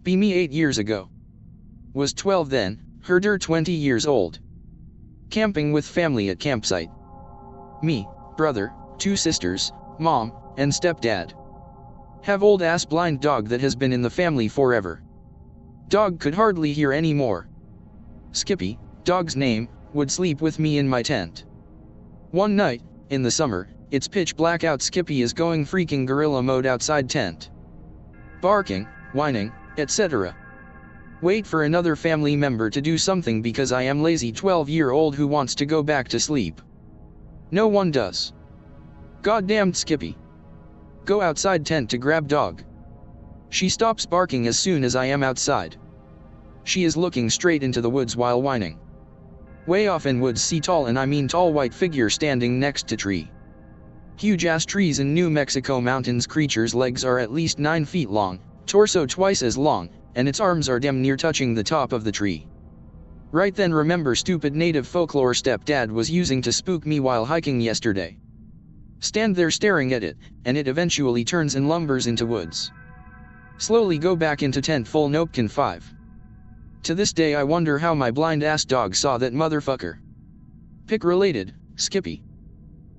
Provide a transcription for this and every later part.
Be me 8 years ago. Was 12 then, herder 20 years old. Camping with family at campsite. Me, brother, 2 sisters, mom, and stepdad. Have old ass blind dog that has been in the family forever. Dog could hardly hear any more. Skippy, dog's name, would sleep with me in my tent. One night, in the summer, it's pitch black out. Skippy is going freaking gorilla mode outside tent. Barking, whining, etc. Wait for another family member to do something because I am lazy 12-year-old who wants to go back to sleep. No one does. Goddamned Skippy. Go outside tent to grab dog. She stops barking as soon as I am outside. She is looking straight into the woods while whining. Way off in woods see tall, and I mean tall, white figure standing next to tree. Huge ass trees in New Mexico mountains. Creature's legs are at least 9 feet long, torso twice as long, and its arms are damn near touching the top of the tree. Right then remember stupid native folklore stepdad was using to spook me while hiking yesterday. Stand there staring at it, and it eventually turns and lumbers into woods. Slowly go back into tent full Nopekin 5. To this day I wonder how my blind ass dog saw that motherfucker. Pic related, Skippy.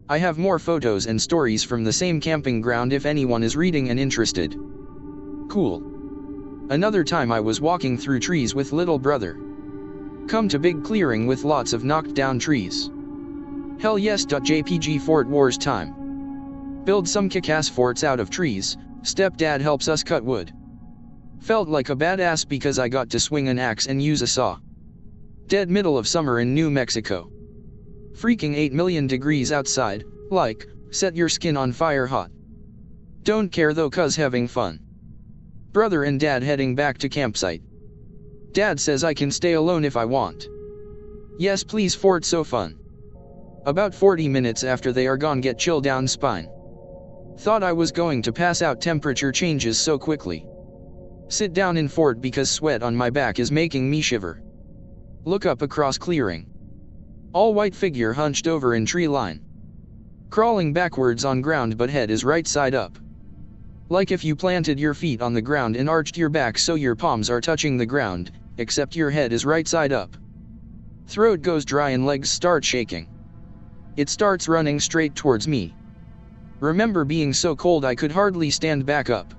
I have more photos and stories from the same camping ground if anyone is reading and interested. Cool. Another time I was walking through trees with little brother. Come to big clearing with lots of knocked down trees. Hell yes. JPG Fort Wars time. Build some kick-ass forts out of trees. Stepdad helps us cut wood. Felt like a badass because I got to swing an axe and use a saw. Dead middle of summer in New Mexico. Freaking 8 million degrees outside, like, set your skin on fire hot. Don't care though cuz having fun. Brother and dad heading back to campsite. Dad says I can stay alone if I want. Yes please, fort so fun. About 40 minutes after they are gone get chill down spine. Thought I was going to pass out, temperature changes so quickly. Sit down in fort because sweat on my back is making me shiver. Look up across clearing. All white figure hunched over in tree line. Crawling backwards on ground but head is right side up. Like if you planted your feet on the ground and arched your back so your palms are touching the ground, except your head is right side up. Throat goes dry and legs start shaking. It starts running straight towards me. Remember being so cold I could hardly stand back up.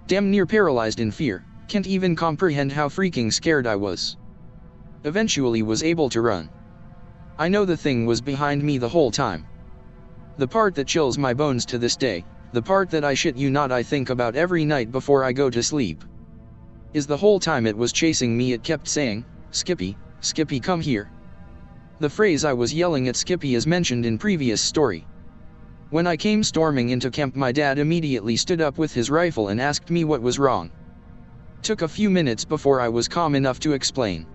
Damn near paralyzed in fear, can't even comprehend how freaking scared I was. Eventually was able to run. I know the thing was behind me the whole time. The part that chills my bones to this day, the part that I shit you not I think about every night before I go to sleep, is the whole time it was chasing me it kept saying, Skippy, Skippy come here. The phrase I was yelling at Skippy is mentioned in previous story. When I came storming into camp my dad immediately stood up with his rifle and asked me what was wrong. Took a few minutes before I was calm enough to explain.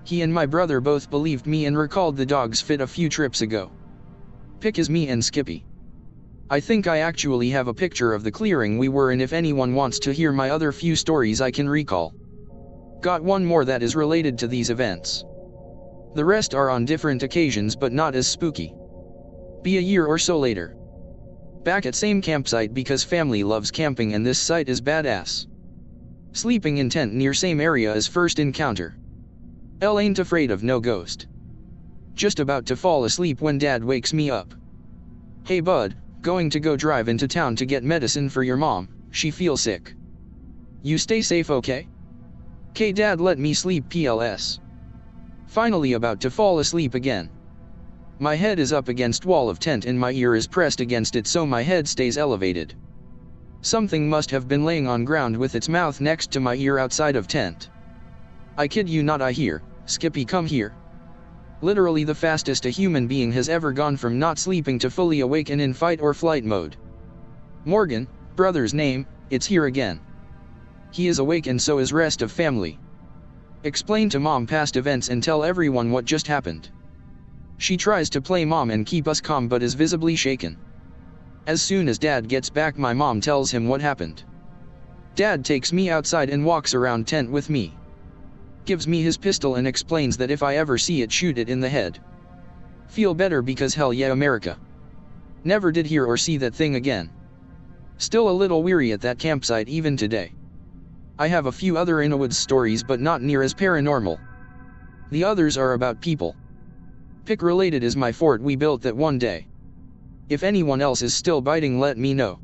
He and my brother both believed me and recalled the dog's fit a few trips ago. Pic is me and Skippy. I think I actually have a picture of the clearing we were in if anyone wants to hear my other few stories I can recall. Got one more that is related to these events. The rest are on different occasions but not as spooky. Be a year or so later. Back at same campsite because family loves camping and this site is badass. Sleeping in tent near same area as first encounter. L ain't afraid of no ghost. Just about to fall asleep when dad wakes me up. Hey bud, going to go drive into town to get medicine for your mom, she feels sick. You stay safe okay? K dad let me sleep PLS. Finally about to fall asleep again. My head is up against wall of tent and my ear is pressed against it so my head stays elevated. Something must have been laying on ground with its mouth next to my ear outside of tent. I kid you not I hear, Skippy come here. Literally the fastest a human being has ever gone from not sleeping to fully awake and in fight or flight mode. Morgan, brother's name, it's here again. He is awake and so is rest of family. Explain to mom past events and tell everyone what just happened. She tries to play mom and keep us calm but is visibly shaken. As soon as dad gets back my mom tells him what happened. Dad takes me outside and walks around tent with me. Gives me his pistol and explains that if I ever see it shoot it in the head. Feel better because hell yeah America. Never did hear or see that thing again. Still a little weary at that campsite even today. I have a few other Innawoods stories but not near as paranormal. The others are about people. Pick related is my fort we built that one day. If anyone else is still biting, let me know.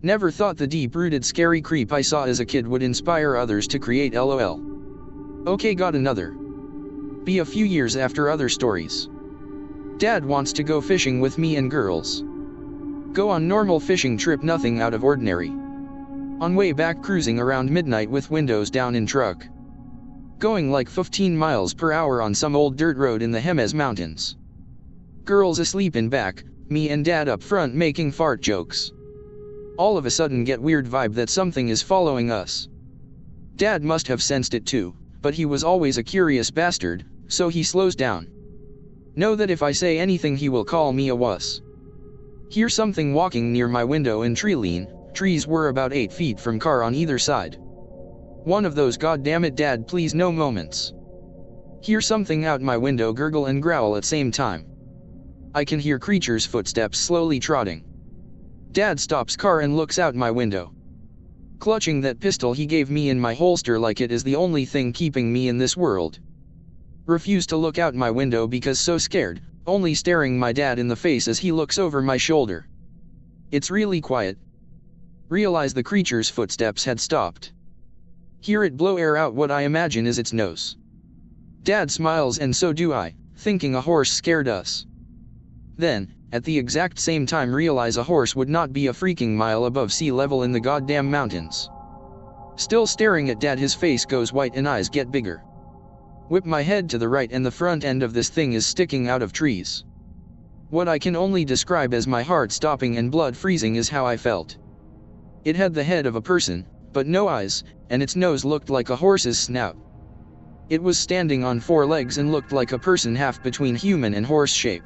Never thought the deep-rooted scary creep I saw as a kid would inspire others to create LOL. Okay, got another. Be a few years after other stories. Dad wants to go fishing with me and girls. Go on normal fishing trip, nothing out of ordinary. On way back, cruising around midnight with windows down in truck. Going like 15 miles per hour on some old dirt road in the Jemez Mountains. Girls asleep in back, me and Dad up front making fart jokes. All of a sudden get weird vibe that something is following us. Dad must have sensed it too, but he was always a curious bastard, so he slows down. Know that if I say anything he will call me a wuss. Hear something walking near my window in tree lean. Trees were about 8 feet from car on either side. One of those "goddammit Dad please no" moments. Hear something out my window gurgle and growl at same time. I can hear creature's footsteps slowly trotting. Dad stops car and looks out my window. Clutching that pistol he gave me in my holster like it is the only thing keeping me in this world. Refuse to look out my window because so scared, only staring my dad in the face as he looks over my shoulder. It's really quiet. Realize the creature's footsteps had stopped. Hear it blow air out what I imagine is its nose. Dad smiles and so do I, thinking a horse scared us. Then, at the exact same time, realize a horse would not be a freaking mile above sea level in the goddamn mountains. Still staring at Dad, his face goes white and eyes get bigger. Whip my head to the right and the front end of this thing is sticking out of trees. What I can only describe as my heart stopping and blood freezing is how I felt. It had the head of a person, but no eyes, and its nose looked like a horse's snout. It was standing on 4 legs and looked like a person half between human and horse shape.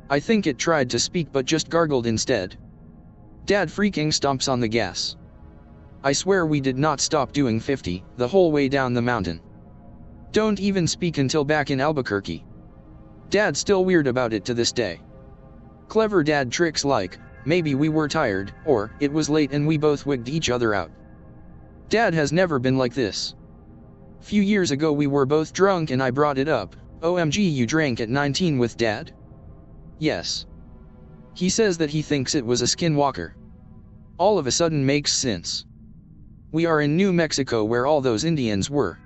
I think it tried to speak but just gargled instead. Dad freaking stomps on the gas. I swear we did not stop doing 50 the whole way down the mountain. Don't even speak until back in Albuquerque. Dad's still weird about it to this day. Clever dad tricks like, maybe we were tired, or it was late and we both wigged each other out. Dad has never been like this. Few years ago we were both drunk and I brought it up. OMG, you drank at 19 with Dad? Yes. He says that he thinks it was a skinwalker. All of a sudden makes sense. We are in New Mexico where all those Indians were.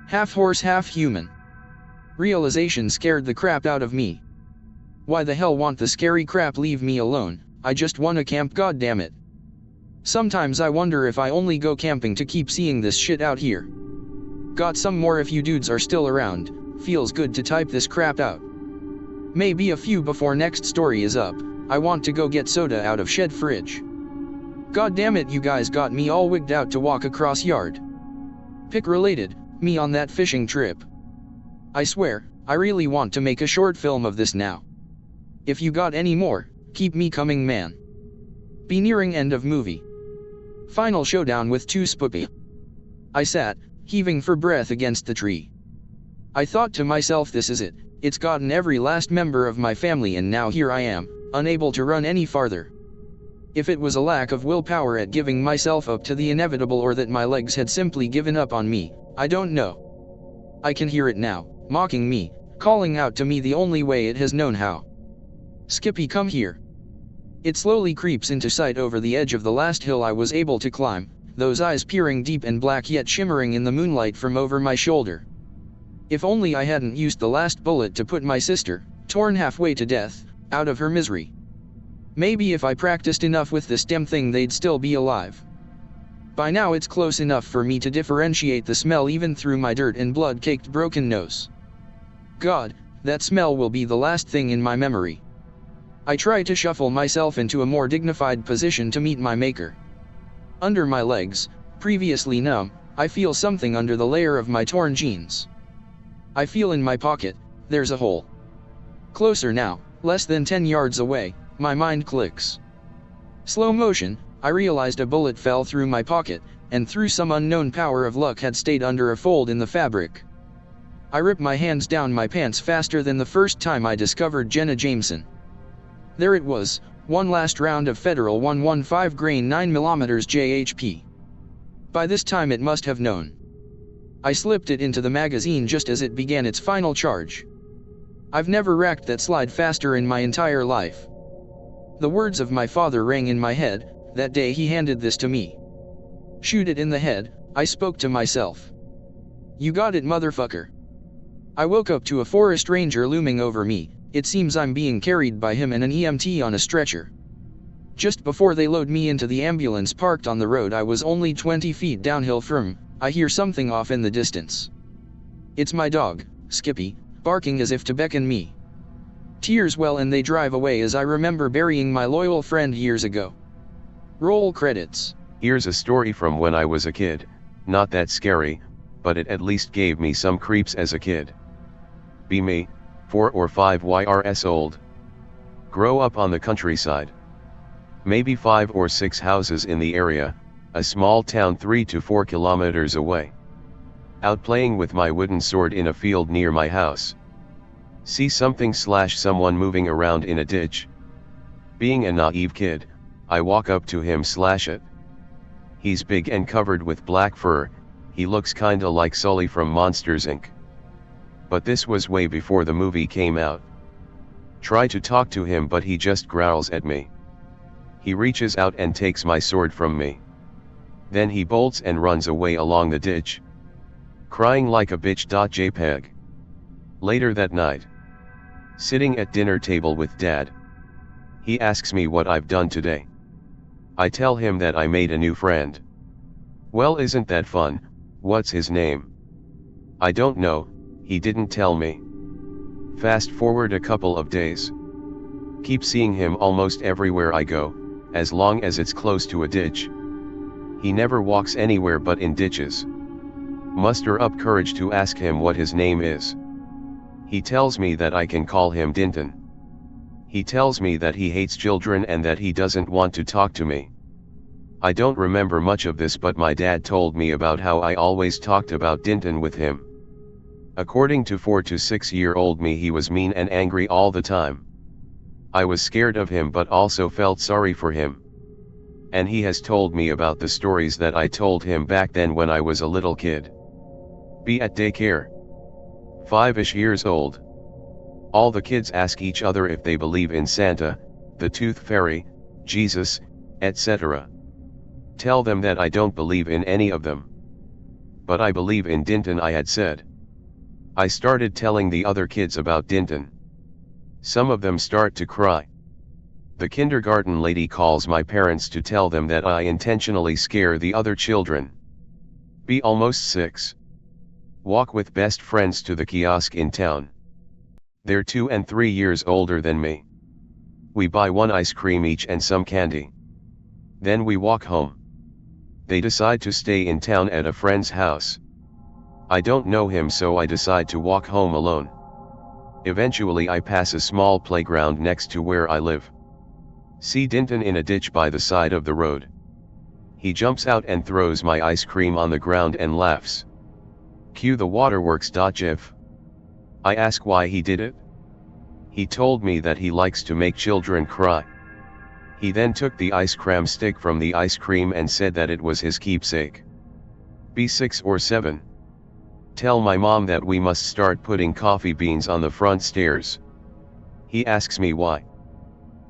Half horse, half human. Realization scared the crap out of me. Why the hell want the scary crap? Leave me alone, I just wanna camp, goddammit. Sometimes I wonder if I only go camping to keep seeing this shit out here. Got some more if you dudes are still around, feels good to type this crap out. Maybe a few before next story is up, I want to go get soda out of shed fridge. Goddammit, you guys got me all wigged out to walk across yard. Pick related, me on that fishing trip. I swear, I really want to make a short film of this now. If you got any more, keep me coming, man. Be nearing end of movie. Final showdown with 2 Spooky. I sat, heaving for breath against the tree. I thought to myself, this is it, it's gotten every last member of my family and now here I am, unable to run any farther. If it was a lack of willpower at giving myself up to the inevitable or that my legs had simply given up on me, I don't know. I can hear it now, mocking me, calling out to me the only way it has known how. Skippy, come here. It slowly creeps into sight over the edge of the last hill I was able to climb, those eyes peering deep and black yet shimmering in the moonlight from over my shoulder. If only I hadn't used the last bullet to put my sister, torn halfway to death, out of her misery. Maybe if I practiced enough with this damn thing they'd still be alive. By now it's close enough for me to differentiate the smell even through my dirt and blood-caked broken nose. God, that smell will be the last thing in my memory. I try to shuffle myself into a more dignified position to meet my maker. Under my legs, previously numb, I feel something under the layer of my torn jeans. I feel in my pocket, there's a hole. Closer now, less than 10 yards away, my mind clicks. Slow motion, I realized a bullet fell through my pocket, and through some unknown power of luck had stayed under a fold in the fabric. I ripped my hands down my pants faster than the first time I discovered Jenna Jameson. There it was, one last round of Federal 115 grain 9mm JHP. By this time it must have known. I slipped it into the magazine just as it began its final charge. I've never racked that slide faster in my entire life. The words of my father rang in my head, that day he handed this to me. Shoot it in the head, I spoke to myself. You got it, motherfucker. I woke up to a forest ranger looming over me. It seems I'm being carried by him and an EMT on a stretcher. Just before they load me into the ambulance parked on the road I was only 20 feet downhill from, I hear something off in the distance. It's my dog, Skippy, barking as if to beckon me. Tears well and they drive away as I remember burying my loyal friend years ago. Roll credits. Here's a story from when I was a kid, not that scary, but it at least gave me some creeps as a kid. Be me, 4 or 5 years old. Grow up on the countryside. Maybe 5 or 6 houses in the area, a small town 3 to 4 kilometers away. Out playing with my wooden sword in a field near my house. See something/someone moving around in a ditch. Being a naive kid, I walk up to him/it. He's big and covered with black fur, he looks kinda like Sully from Monsters Inc. But this was way before the movie came out. Try to talk to him but he just growls at me. He reaches out and takes my sword from me. Then he bolts and runs away along the ditch. Crying like a bitch.jpg. Later that night. Sitting at dinner table with Dad. He asks me what I've done today. I tell him that I made a new friend. Well, isn't that fun? What's his name? I don't know, he didn't tell me. Fast forward a couple of days. Keep seeing him almost everywhere I go, as long as it's close to a ditch. He never walks anywhere but in ditches. Muster up courage to ask him what his name is. He tells me that I can call him Dintan. He tells me that he hates children and that he doesn't want to talk to me. I don't remember much of this, but my dad told me about how I always talked about Dintan with him. According to 4 to 6-year-old me, he was mean and angry all the time. I was scared of him but also felt sorry for him. And he has told me about the stories that I told him back then when I was a little kid. Be at daycare. 5-ish years old. All the kids ask each other if they believe in Santa, the Tooth Fairy, Jesus, etc. Tell them that I don't believe in any of them. But I believe in Dintan, I had said. I started telling the other kids about Dintan. Some of them start to cry. The kindergarten lady calls my parents to tell them that I intentionally scare the other children. Be almost 6. Walk with best friends to the kiosk in town. They're 2 and 3 years older than me. We buy 1 ice cream each and some candy. Then we walk home. They decide to stay in town at a friend's house. I don't know him, so I decide to walk home alone. Eventually I pass a small playground next to where I live. See Dintan in a ditch by the side of the road. He jumps out and throws my ice cream on the ground and laughs. Cue the waterworks.gif. I ask why he did it. He told me that he likes to make children cry. He then took the ice cream stick from the ice cream and said that it was his keepsake. Be 6 or 7. Tell my mom that we must start putting coffee beans on the front stairs. He asks me why.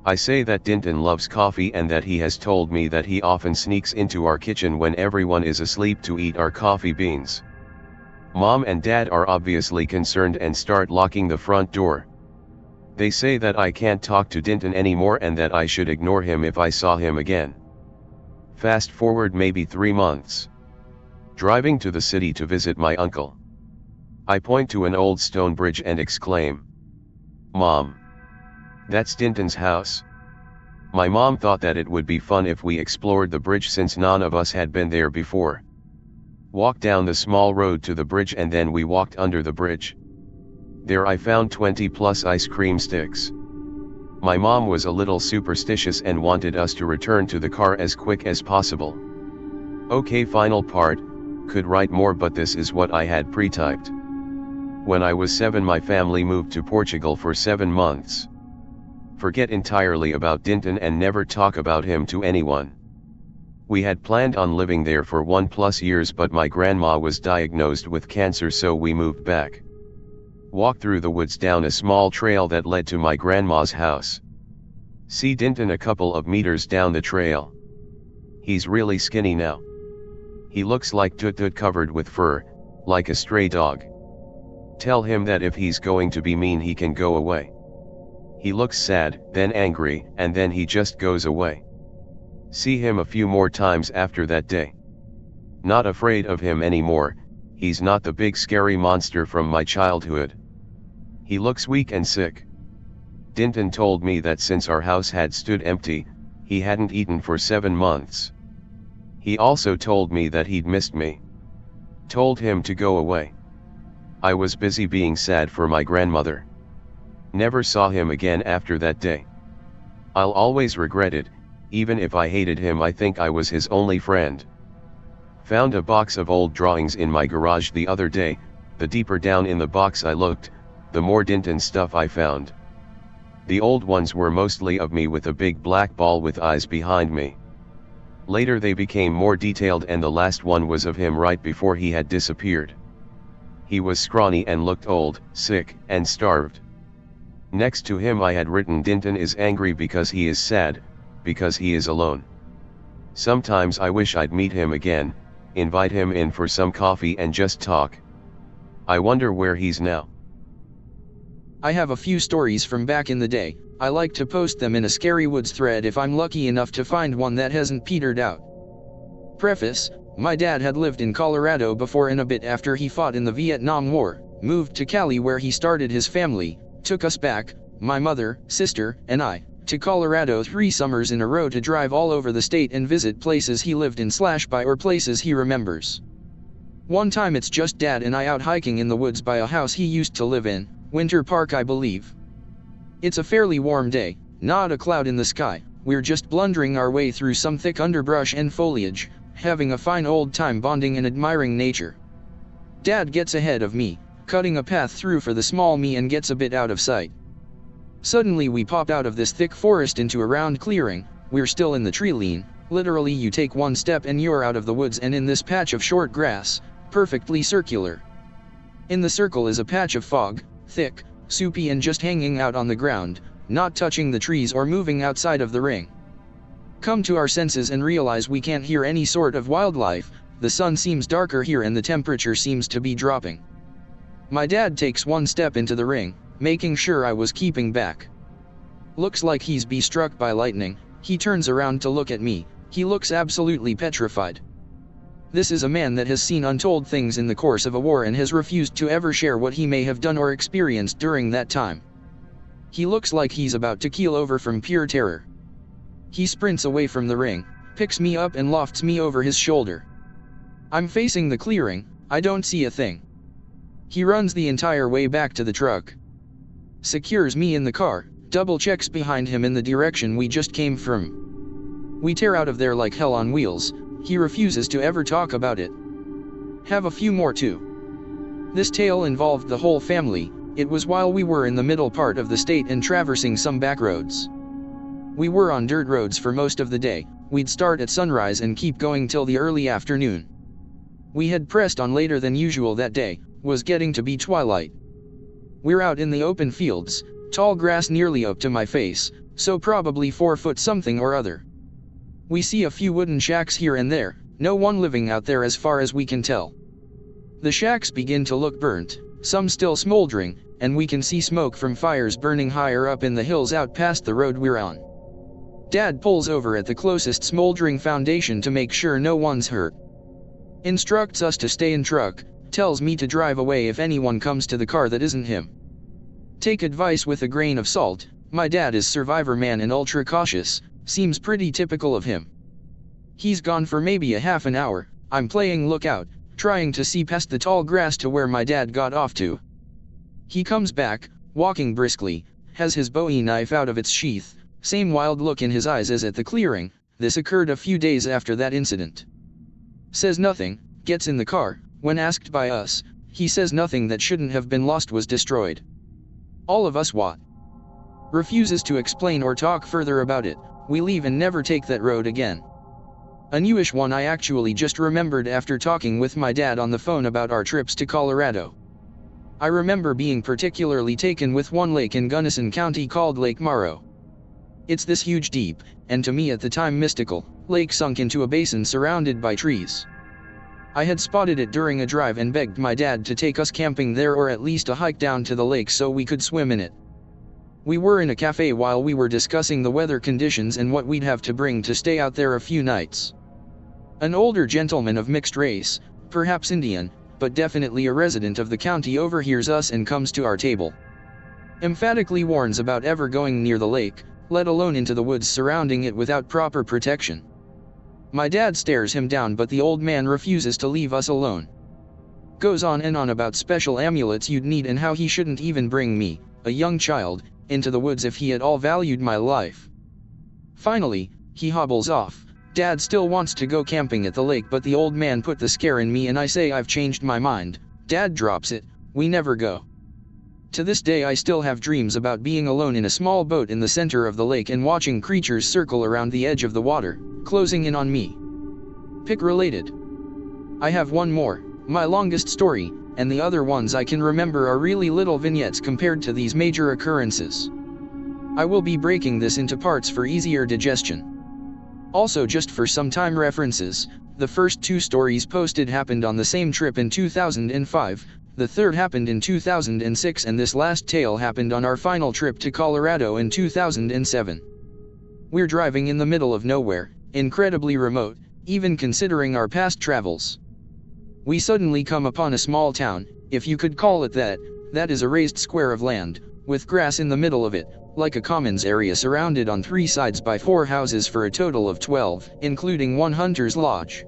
I say that Dintan loves coffee and that he has told me that he often sneaks into our kitchen when everyone is asleep to eat our coffee beans. Mom and Dad are obviously concerned and start locking the front door. They say that I can't talk to Dintan anymore and that I should ignore him if I saw him again. Fast forward maybe 3 months. Driving to the city to visit my uncle. I point to an old stone bridge and exclaim, "Mom! That's Dintan's house." My mom thought that it would be fun if we explored the bridge since none of us had been there before. Walked down the small road to the bridge and then we walked under the bridge. There I found 20+ ice cream sticks. My mom was a little superstitious and wanted us to return to the car as quick as possible. Okay, final part, could write more but this is what I had pre-typed. When I was 7 my family moved to Portugal for 7 months. Forget entirely about Dintan and never talk about him to anyone. We had planned on living there for 1+ years, but my grandma was diagnosed with cancer, so we moved back. Walked through the woods down a small trail that led to my grandma's house. See Dintan a couple of meters down the trail. He's really skinny now. He looks like tut-tut covered with fur, like a stray dog. Tell him that if he's going to be mean he can go away. He looks sad, then angry, and then he just goes away. See him a few more times after that day. Not afraid of him anymore. He's not the big scary monster from my childhood. He looks weak and sick. Dintan told me that since our house had stood empty, he hadn't eaten for 7 months. He also told me that he'd missed me. Told him to go away. I was busy being sad for my grandmother. Never saw him again after that day. I'll always regret it. Even if I hated him, I think I was his only friend. Found a box of old drawings in my garage the other day. The deeper down in the box I looked, the more Dintan stuff I found. The old ones were mostly of me with a big black ball with eyes behind me. Later they became more detailed, and the last one was of him right before he had disappeared. He was scrawny and looked old, sick, and starved. Next to him I had written, Dintan is angry because he is sad, because he is alone. Sometimes I wish I'd meet him again, invite him in for some coffee and just talk. I wonder where he's now. I have a few stories from back in the day. I like to post them in a Scary Woods thread if I'm lucky enough to find one that hasn't petered out. Preface: my dad had lived in Colorado before, and a bit after he fought in the Vietnam War, moved to Cali where he started his family, took us back, my mother, sister, and I, to Colorado 3 summers in a row to drive all over the state and visit places he lived in / by or places he remembers. One time it's just Dad and I out hiking in the woods by a house he used to live in, Winter Park I believe. It's a fairly warm day, not a cloud in the sky, we're just blundering our way through some thick underbrush and foliage, having a fine old time bonding and admiring nature. Dad gets ahead of me, cutting a path through for the small me, and gets a bit out of sight. Suddenly we pop out of this thick forest into a round clearing. We're still in the tree line. Literally you take one step and you're out of the woods and in this patch of short grass, perfectly circular. In the circle is a patch of fog, thick, soupy, and just hanging out on the ground, not touching the trees or moving outside of the ring. Come to our senses and realize we can't hear any sort of wildlife. The sun seems darker here and the temperature seems to be dropping. My dad takes one step into the ring, making sure I was keeping back. Looks like he's been struck by lightning. He turns around to look at me. He looks absolutely petrified. This is a man that has seen untold things in the course of a war and has refused to ever share what he may have done or experienced during that time. He looks like he's about to keel over from pure terror. He sprints away from the ring, picks me up and lofts me over his shoulder. I'm facing the clearing. I don't see a thing. He runs the entire way back to the truck. Secures me in the car, double checks behind him in the direction we just came from. We tear out of there like hell on wheels. He refuses to ever talk about it. Have a few more too. This tale involved the whole family. It was while we were in the middle part of the state and traversing some back roads. We were on dirt roads for most of the day. We'd start at sunrise and keep going till the early afternoon. We had pressed on later than usual that day. Was getting to be twilight. We're out in the open fields, tall grass nearly up to my face, so probably 4 foot something or other. We see a few wooden shacks here and there, no one living out there as far as we can tell. The shacks begin to look burnt, some still smoldering, and we can see smoke from fires burning higher up in the hills out past the road we're on. Dad pulls over at the closest smoldering foundation to make sure no one's hurt. Instructs us to stay in truck, tells me to drive away if anyone comes to the car that isn't him. Take advice with a grain of salt. My dad is survivor man and ultra cautious, seems pretty typical of him. He's gone for maybe a half an hour. I'm playing lookout, trying to see past the tall grass to where my dad got off to. He comes back, walking briskly, has his Bowie knife out of its sheath, same wild look in his eyes as at the clearing. This occurred a few days after that incident. Says nothing, gets in the car. When asked by us, he says nothing that shouldn't have been lost was destroyed. All of us what? Refuses to explain or talk further about it. We leave and never take that road again. A newish one I actually just remembered after talking with my dad on the phone about our trips to Colorado. I remember being particularly taken with one lake in Gunnison County called Lake Morrow. It's this huge deep, and to me at the time mystical, lake sunk into a basin surrounded by trees. I had spotted it during a drive and begged my dad to take us camping there or at least a hike down to the lake so we could swim in it. We were in a cafe while we were discussing the weather conditions and what we'd have to bring to stay out there a few nights. An older gentleman of mixed race, perhaps Indian, but definitely a resident of the county overhears us and comes to our table. Emphatically warns about ever going near the lake, let alone into the woods surrounding it without proper protection. My dad stares him down but the old man refuses to leave us alone. Goes on and on about special amulets you'd need and how he shouldn't even bring me, a young child, into the woods if he at all valued my life. Finally, he hobbles off. Dad still wants to go camping at the lake but the old man put the scare in me and I say I've changed my mind. Dad drops it, we never go. To this day I still have dreams about being alone in a small boat in the center of the lake and watching creatures circle around the edge of the water, closing in on me. Pick related. I have one more, my longest story, and the other ones I can remember are really little vignettes compared to these major occurrences. I will be breaking this into parts for easier digestion. Also just for some time references, the first two stories posted happened on the same trip in 2005, the third happened in 2006 and this last tale happened on our final trip to Colorado in 2007. We're driving in the middle of nowhere, incredibly remote, even considering our past travels. We suddenly come upon a small town, if you could call it that is a raised square of land, with grass in the middle of it, like a commons area surrounded on 3 sides by 4 houses for a total of 12, including one hunter's lodge.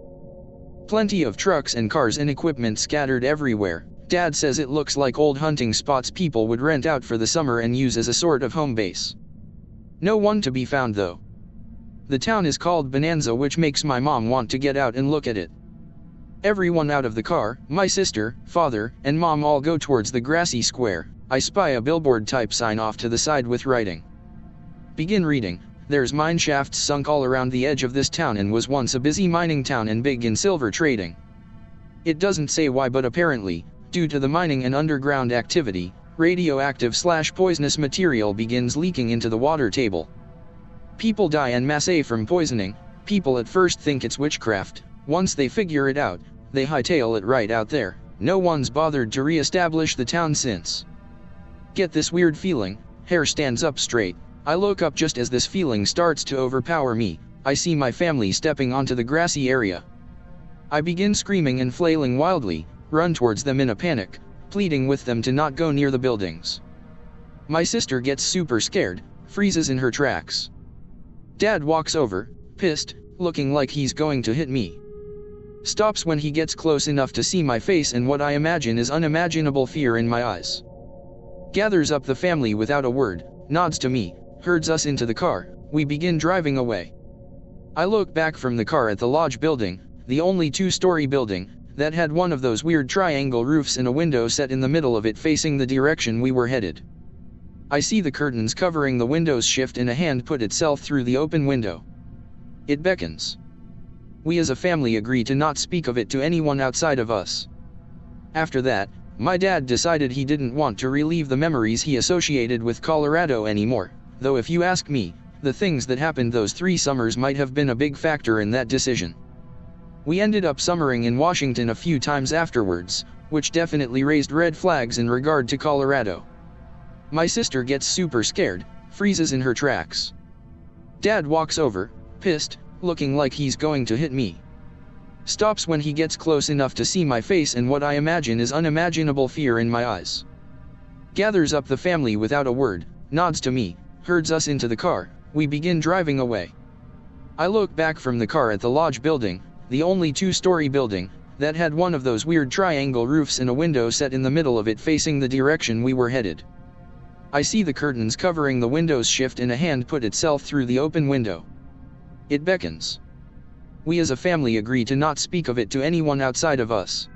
Plenty of trucks and cars and equipment scattered everywhere. Dad says it looks like old hunting spots people would rent out for the summer and use as a sort of home base. No one to be found though. The town is called Bonanza, which makes my mom want to get out and look at it. Everyone out of the car, my sister, father, and mom all go towards the grassy square. I spy a billboard type sign off to the side with writing. Begin reading. There's mine shafts sunk all around the edge of this town and was once a busy mining town and big in silver trading. It doesn't say why but apparently, due to the mining and underground activity, radioactive/poisonous material begins leaking into the water table. People die en masse from poisoning. People at first think it's witchcraft. Once they figure it out, they hightail it right out there. No one's bothered to re-establish the town since. Get this weird feeling, hair stands up straight. I look up just as this feeling starts to overpower me. I see my family stepping onto the grassy area. I begin screaming and flailing wildly, run towards them in a panic, pleading with them to not go near the buildings. My sister gets super scared, freezes in her tracks. Dad walks over, pissed, looking like he's going to hit me. Stops when he gets close enough to see my face and what I imagine is unimaginable fear in my eyes. Gathers up the family without a word, nods to me, herds us into the car. We begin driving away. I look back from the car at the lodge building, the only 2-story building, that had one of those weird triangle roofs and a window set in the middle of it facing the direction we were headed. I see the curtains covering the windows shift and a hand put itself through the open window. It beckons. We as a family agree to not speak of it to anyone outside of us. After that, my dad decided he didn't want to relive the memories he associated with Colorado anymore, though if you ask me, the things that happened those 3 summers might have been a big factor in that decision. We ended up summering in Washington a few times afterwards, which definitely raised red flags in regard to Colorado. My sister gets super scared, freezes in her tracks. Dad walks over, pissed, looking like he's going to hit me. Stops when he gets close enough to see my face and what I imagine is unimaginable fear in my eyes. Gathers up the family without a word, nods to me, herds us into the car. We begin driving away. I look back from the car at the lodge building, the only 2-story building, that had one of those weird triangle roofs and a window set in the middle of it facing the direction we were headed. I see the curtains covering the windows shift and a hand put itself through the open window. It beckons. We as a family agree to not speak of it to anyone outside of us.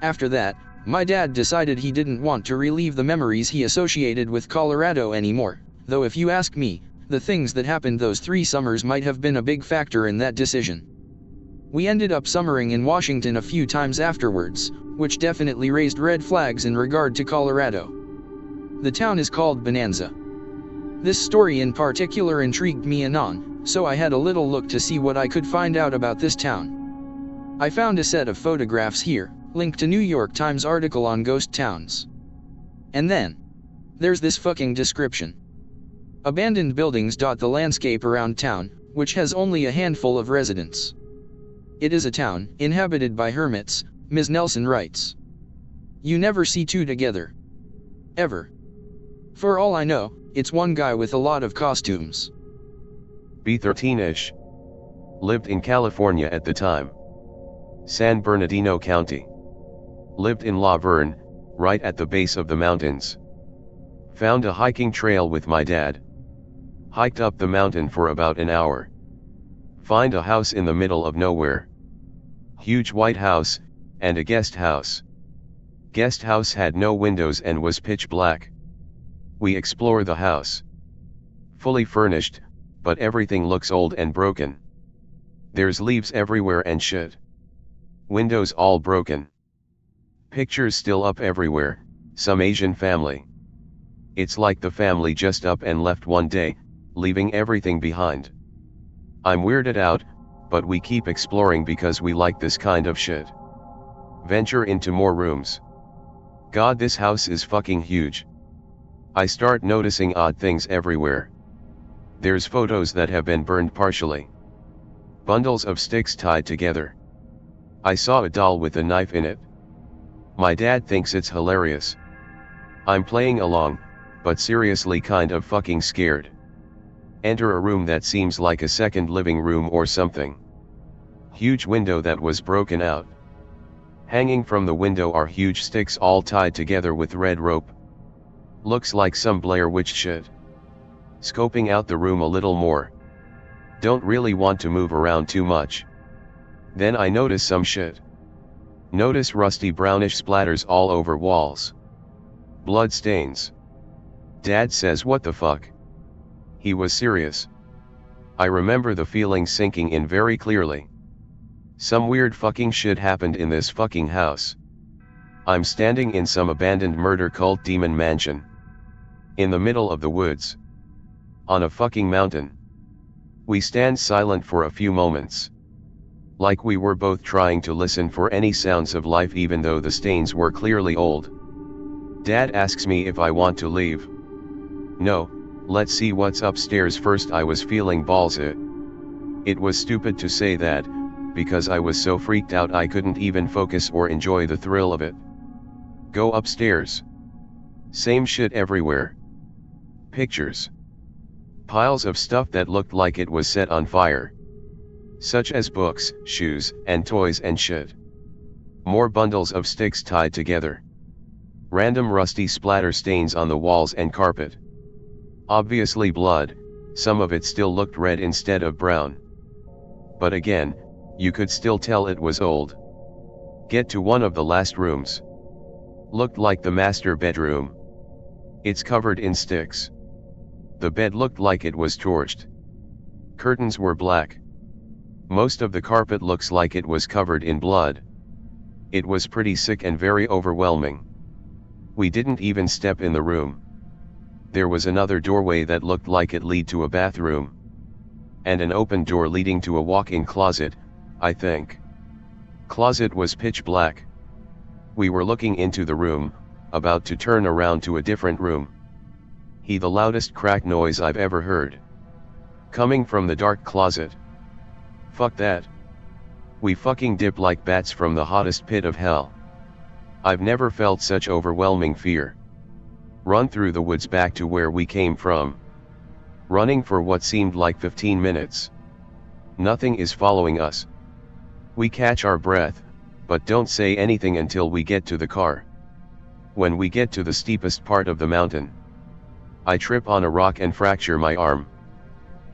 After that, my dad decided he didn't want to relive the memories he associated with Colorado anymore, though if you ask me, the things that happened those 3 summers might have been a big factor in that decision. We ended up summering in Washington a few times afterwards, which definitely raised red flags in regard to Colorado. The town is called Bonanza. This story in particular intrigued me anon, so I had a little look to see what I could find out about this town. I found a set of photographs here, linked to New York Times article on ghost towns. And then, there's this fucking description. Abandoned buildings dot the landscape around town, which has only a handful of residents. It is a town, inhabited by hermits, Ms. Nelson writes. You never see two together. Ever. For all I know, it's one guy with a lot of costumes. B13-ish. Lived in California at the time. San Bernardino County. Lived in La Verne, right at the base of the mountains. Found a hiking trail with my dad. Hiked up the mountain for about an hour. Find a house in the middle of nowhere. Huge white house, and a guest house. Guest house had no windows and was pitch black. We explore the house. Fully furnished, but everything looks old and broken. There's leaves everywhere and shit. Windows all broken. Pictures still up everywhere, some Asian family. It's like the family just up and left one day, leaving everything behind. I'm weirded out, but we keep exploring because we like this kind of shit. Venture into more rooms. God, this house is fucking huge. I start noticing odd things everywhere. There's photos that have been burned partially. Bundles of sticks tied together. I saw a doll with a knife in it. My dad thinks it's hilarious. I'm playing along, but seriously kind of fucking scared. Enter a room that seems like a second living room or something. Huge window that was broken out. Hanging from the window are huge sticks all tied together with red rope. Looks like some Blair Witch shit. Scoping out the room a little more. Don't really want to move around too much. Then I notice some shit. Notice rusty brownish splatters all over walls. Blood stains. Dad says, what the fuck? He was serious. I remember the feeling sinking in very clearly. Some weird fucking shit happened in this fucking house. I'm standing in some abandoned murder cult demon mansion. In the middle of the woods. On a fucking mountain. We stand silent for a few moments. Like we were both trying to listen for any sounds of life even though the stains were clearly old. Dad asks me if I want to leave. No, let's see what's upstairs first. I was feeling ballsy. It was stupid to say that, because I was so freaked out I couldn't even focus or enjoy the thrill of it. Go upstairs. Same shit everywhere. Pictures. Piles of stuff that looked like it was set on fire. Such as books, shoes, and toys and shit. More bundles of sticks tied together. Random rusty splatter stains on the walls and carpet. Obviously blood, some of it still looked red instead of brown. But again, you could still tell it was old. Get to one of the last rooms. Looked like the master bedroom. It's covered in sticks. The bed looked like it was torched. Curtains were black. Most of the carpet looks like it was covered in blood. It was pretty sick and very overwhelming. We didn't even step in the room. There was another doorway that looked like it led to a bathroom. And an open door leading to a walk-in closet, I think. Closet was pitch black. We were looking into the room, about to turn around to a different room. The loudest crack noise I've ever heard. Coming from the dark closet. Fuck that. We fucking dip like bats from the hottest pit of hell. I've never felt such overwhelming fear. Run through the woods back to where we came from. Running for what seemed like 15 minutes. Nothing is following us. We catch our breath, but don't say anything until we get to the car. When we get to the steepest part of the mountain, I trip on a rock and fracture my arm.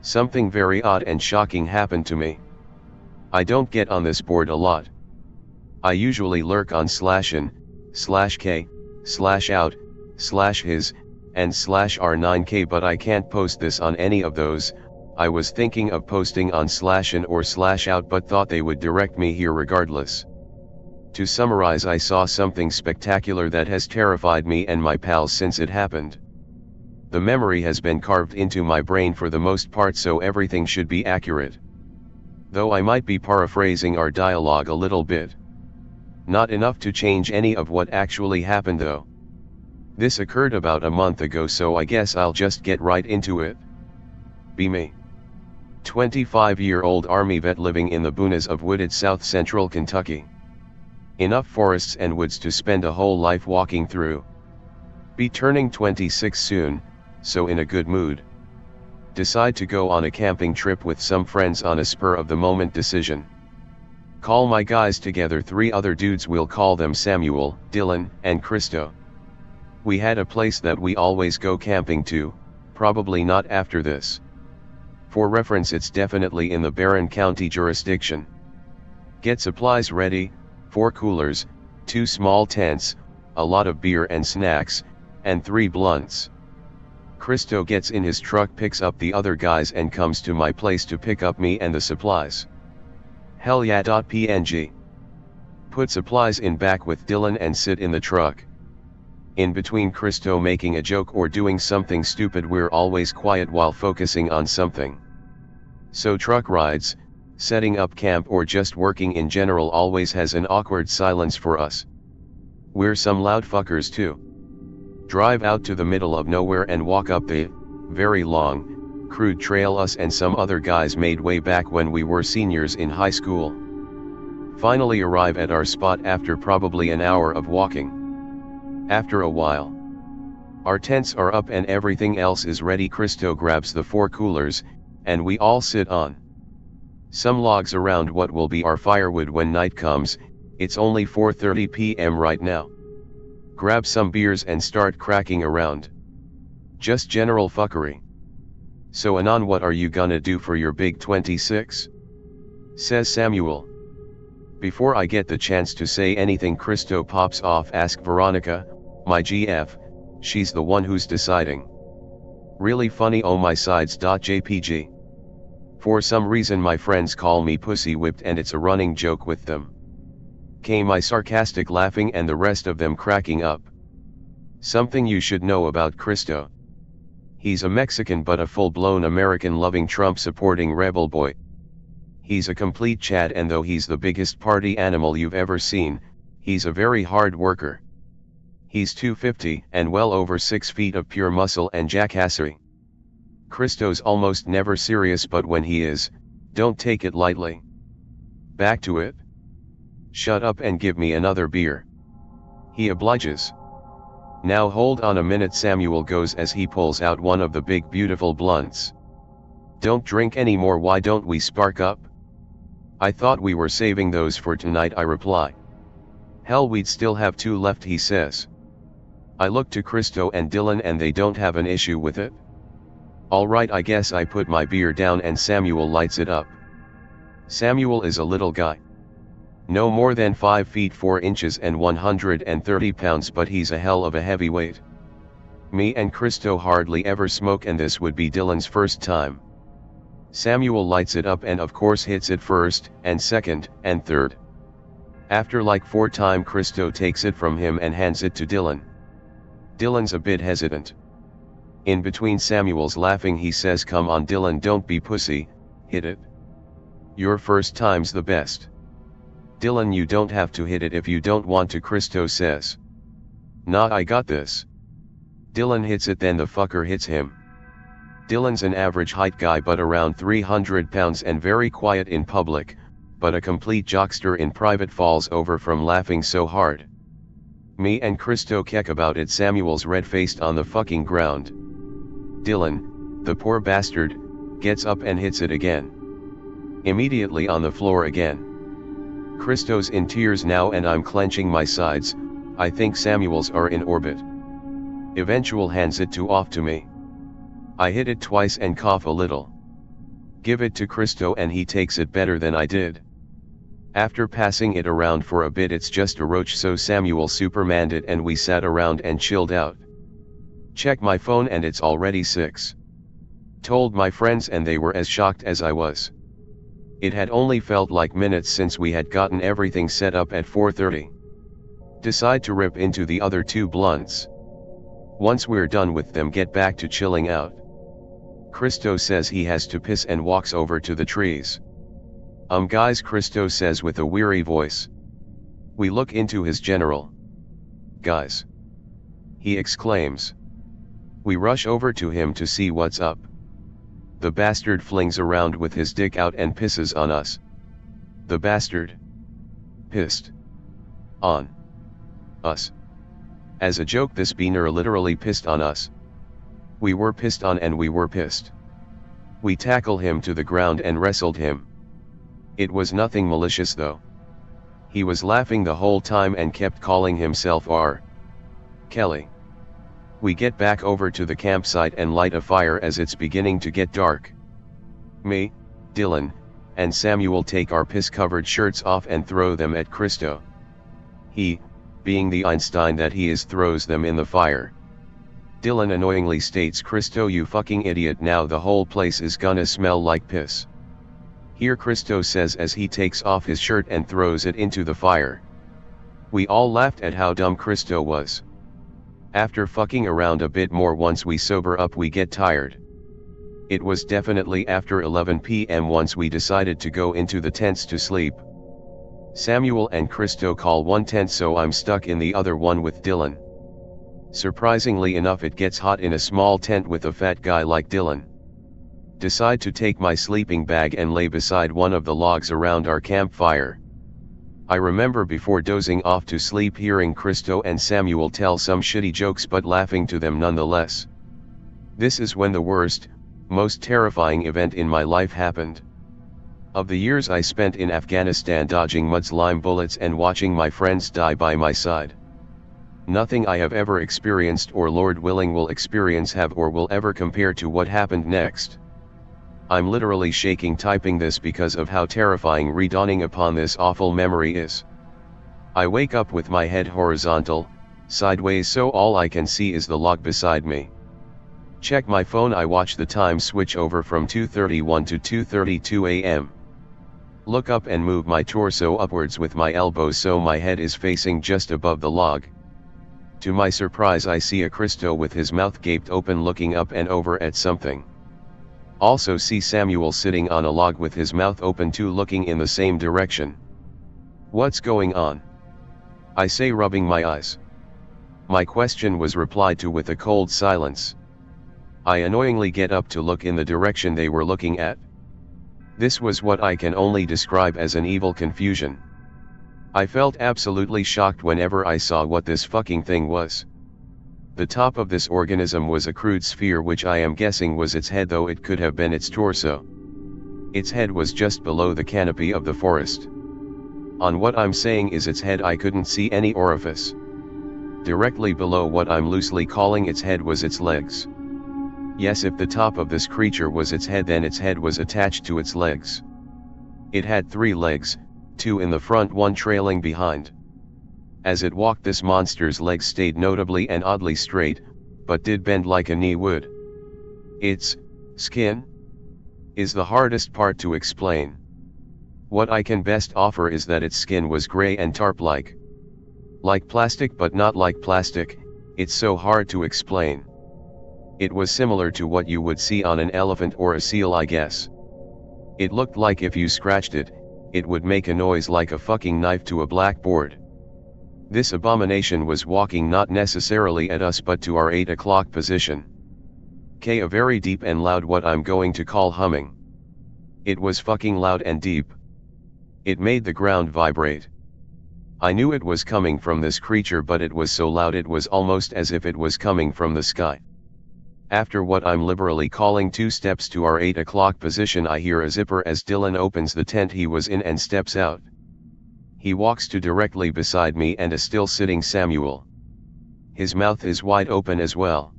Something very odd and shocking happened to me. I don't get on this board a lot. I usually lurk on /in, /k, /out, /his, and /r9k, but I can't post this on any of those, I was thinking of posting on /in or /out but thought they would direct me here regardless. To summarize, I saw something spectacular that has terrified me and my pals since it happened. The memory has been carved into my brain for the most part, so everything should be accurate. Though I might be paraphrasing our dialogue a little bit. Not enough to change any of what actually happened though. This occurred about a month ago, so I guess I'll just get right into it. Be me. 25-year-old army vet living in the boonies of wooded south-central Kentucky. Enough forests and woods to spend a whole life walking through. Be turning 26 soon, so in a good mood. Decide to go on a camping trip with some friends on a spur-of-the-moment decision. Call my guys together, 3 other dudes, we'll call them Samuel, Dylan, and Christo. We had a place that we always go camping to, probably not after this. For reference, it's definitely in the Barron County jurisdiction. Get supplies ready, 4 coolers, 2 small tents, a lot of beer and snacks, and 3 blunts. Christo gets in his truck, picks up the other guys and comes to my place to pick up me and the supplies. Hell yeah. PNG. Put supplies in back with Dylan and sit in the truck. In between Christo making a joke or doing something stupid, we're always quiet while focusing on something. So truck rides, setting up camp, or just working in general always has an awkward silence for us. We're some loud fuckers too. Drive out to the middle of nowhere and walk up the very long, crude trail us and some other guys made way back when we were seniors in high school. Finally arrive at our spot after probably an hour of walking. After a while, our tents are up and everything else is ready. Christo grabs the 4 coolers, and we all sit on some logs around what will be our firewood when night comes. It's only 4:30 p.m. right now. Grab some beers and start cracking around. Just general fuckery. So Anon, what are you gonna do for your big 26? Says Samuel. Before I get the chance to say anything, Christo pops off, ask Veronica, my GF, she's the one who's deciding. Really funny, oh my sides. JPG. For some reason my friends call me pussy whipped and it's a running joke with them. Came my sarcastic laughing and the rest of them cracking up. Something you should know about Christo. He's a Mexican but a full-blown American-loving Trump-supporting rebel boy. He's a complete Chad, and though he's the biggest party animal you've ever seen, he's a very hard worker. He's 250 and well over 6 feet of pure muscle and jackassery. Christo's almost never serious, but when he is, don't take it lightly. Back to it? Shut up and give me another beer. He obliges. Now hold on a minute, Samuel goes as he pulls out one of the big beautiful blunts. Don't drink any more, why don't we spark up? I thought we were saving those for tonight, I reply. Hell, we'd still have 2 left, he says. I look to Christo and Dylan and they don't have an issue with it. Alright, I guess I put my beer down and Samuel lights it up. Samuel is a little guy. No more than 5 feet 4 inches and 130 pounds, but he's a hell of a heavyweight. Me and Christo hardly ever smoke and this would be Dylan's first time. Samuel lights it up and of course hits it first, and second, and third. After like 4 times, Christo takes it from him and hands it to Dylan. Dylan's a bit hesitant. In between Samuel's laughing he says, come on Dylan, don't be pussy, hit it. Your first time's the best. Dylan, you don't have to hit it if you don't want to, Christo says. Nah, I got this. Dylan hits it, then the fucker hits him. Dylan's an average height guy but around 300 pounds and very quiet in public, but a complete jockster in private, falls over from laughing so hard. Me and Christo keck about it. Samuel's red-faced on the fucking ground. Dylan, the poor bastard, gets up and hits it again. Immediately on the floor again. Christo's in tears now and I'm clenching my sides. I think Samuel's are in orbit. Eventual hands it off to me. I hit it twice and cough a little. Give it to Christo and he takes it better than I did. After passing it around for a bit, it's just a roach, so Samuel supermaned it and we sat around and chilled out. Check my phone and it's already 6:20 Told my friends and they were as shocked as I was. It had only felt like minutes since we had gotten everything set up at 4:30. Decide to rip into the other 2 blunts. Once we're done with them, get back to chilling out. Christo says he has to piss and walks over to the trees. Guys, Christo says with a weary voice. We look into his general. Guys, he exclaims. We rush over to him to see what's up. The bastard flings around with his dick out and pisses on us. The bastard pissed on us. As a joke, this beaner literally pissed on us. We were pissed on and we were pissed. We tackle him to the ground and wrestled him. It was nothing malicious though. He was laughing the whole time and kept calling himself R. Kelly. We get back over to the campsite and light a fire as it's beginning to get dark. Me, Dylan, and Samuel take our piss-covered shirts off and throw them at Christo. He, being the Einstein that he is, throws them in the fire. Dylan annoyingly states, Christo, you fucking idiot, now the whole place is gonna smell like piss. Here Christo says as he takes off his shirt and throws it into the fire. We all laughed at how dumb Christo was. After fucking around a bit more, once we sober up, we get tired. It was definitely after 11 p.m. once we decided to go into the tents to sleep. Samuel and Christo call one tent, so I'm stuck in the other one with Dylan. Surprisingly enough, it gets hot in a small tent with a fat guy like Dylan. Decide to take my sleeping bag and lay beside one of the logs around our campfire. I remember before dozing off to sleep hearing Christo and Samuel tell some shitty jokes but laughing to them nonetheless. This is when the worst, most terrifying event in my life happened. Of the years I spent in Afghanistan dodging mudslime bullets and watching my friends die by my side, nothing I have ever experienced or Lord willing will experience have or will ever compare to what happened next. I'm literally shaking typing this because of how terrifying redawning upon this awful memory is. I wake up with my head horizontal, sideways, so all I can see is the log beside me. Check my phone, I watch the time switch over from 2:31 to 2:32 a.m. Look up and move my torso upwards with my elbows so my head is facing just above the log. To my surprise, I see a Christo with his mouth gaped open looking up and over at something. Also see Samuel sitting on a log with his mouth open too, looking in the same direction. What's going on? I say, rubbing my eyes. My question was replied to with a cold silence. I annoyingly get up to look in the direction they were looking at. This was what I can only describe as an evil confusion. I felt absolutely shocked whenever I saw what this fucking thing was. The top of this organism was a crude sphere, which I am guessing was its head, though it could have been its torso. Its head was just below the canopy of the forest. On what I'm saying is its head, I couldn't see any orifice. Directly below what I'm loosely calling its head was its legs. Yes, if the top of this creature was its head, then its head was attached to its legs. It had 3 legs, 2 in the front, 1 trailing behind. As it walked, this monster's legs stayed notably and oddly straight, but did bend like a knee would. Its skin is the hardest part to explain. What I can best offer is that its skin was gray and tarp-like. Like plastic, but not like plastic. It's so hard to explain. It was similar to what you would see on an elephant or a seal, I guess. It looked like if you scratched it, it would make a noise like a fucking knife to a blackboard. This abomination was walking not necessarily at us but to our 8 o'clock position. A very deep and loud, what I'm going to call humming. It was fucking loud and deep. It made the ground vibrate. I knew it was coming from this creature, but it was so loud it was almost as if it was coming from the sky. After what I'm liberally calling 2 steps to our 8 o'clock position, I hear a zipper as Dylan opens the tent he was in and steps out. He walks to directly beside me and a still sitting Samuel. His mouth is wide open as well.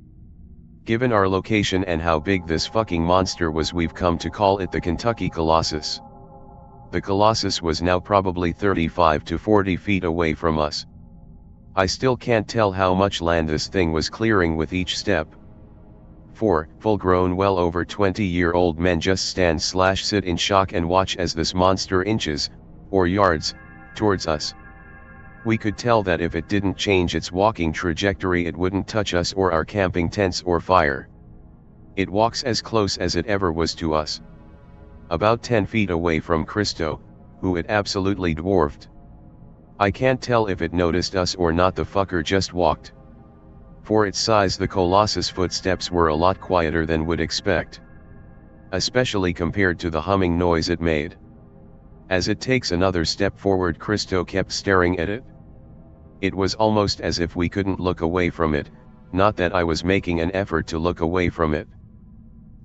Given our location and how big this fucking monster was, we've come to call it the Kentucky Kolossus. The Kolossus was now probably 35 to 40 feet away from us. I still can't tell how much land this thing was clearing with each step. 4 full-grown well over 20-year-old men just stand/sit in shock and watch as this monster inches, or yards, towards us. We could tell that if it didn't change its walking trajectory it wouldn't touch us or our camping tents or fire. It walks as close as it ever was to us. About 10 feet away from Christo, who it absolutely dwarfed. I can't tell if it noticed us or not, the fucker just walked. For its size the Kolossus' footsteps were a lot quieter than would expect. Especially compared to the humming noise it made. As it takes another step forward Christo kept staring at it. It was almost as if we couldn't look away from it, not that I was making an effort to look away from it.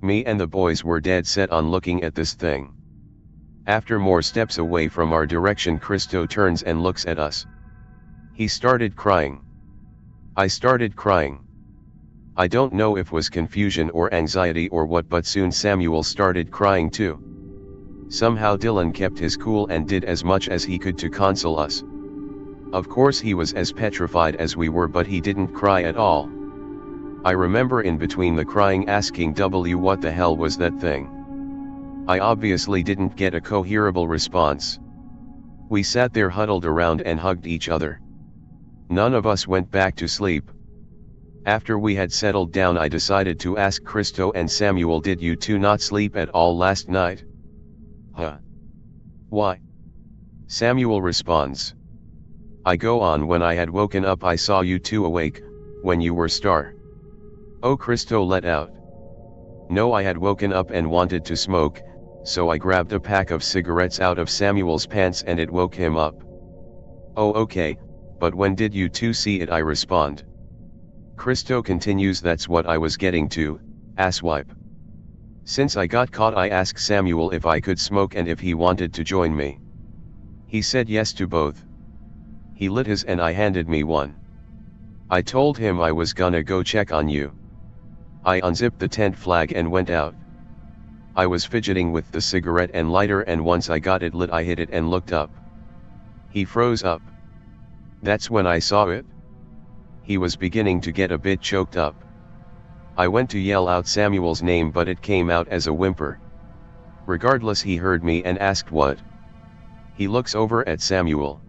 Me and the boys were dead set on looking at this thing. After more steps away from our direction Christo turns and looks at us. He started crying. I started crying. I don't know if it was confusion or anxiety or what, but soon Samuel started crying too. Somehow Dylan kept his cool and did as much as he could to console us. Of course he was as petrified as we were, but he didn't cry at all. I remember in between the crying asking what the hell was that thing? I obviously didn't get a coherent response. We sat there huddled around and hugged each other. None of us went back to sleep. After we had settled down I decided to ask Christo and Samuel, did you two not sleep at all last night? Huh? Why? Samuel responds. I go on, when I had woken up I saw you two awake, when you were star. Oh, Christo let out. No, I had woken up and wanted to smoke, so I grabbed a pack of cigarettes out of Samuel's pants and it woke him up. Oh okay, but when did you two see it? I respond. Christo continues, that's what I was getting to, asswipe. Since I got caught I asked Samuel if I could smoke and if he wanted to join me. He said yes to both. He lit his and I handed me one. I told him I was gonna go check on you. I unzipped the tent flag and went out. I was fidgeting with the cigarette and lighter, and once I got it lit I hit it and looked up. He froze up. That's when I saw it. He was beginning to get a bit choked up. I went to yell out Samuel's name but it came out as a whimper. Regardless, he heard me and asked what. He looks over at Samuel.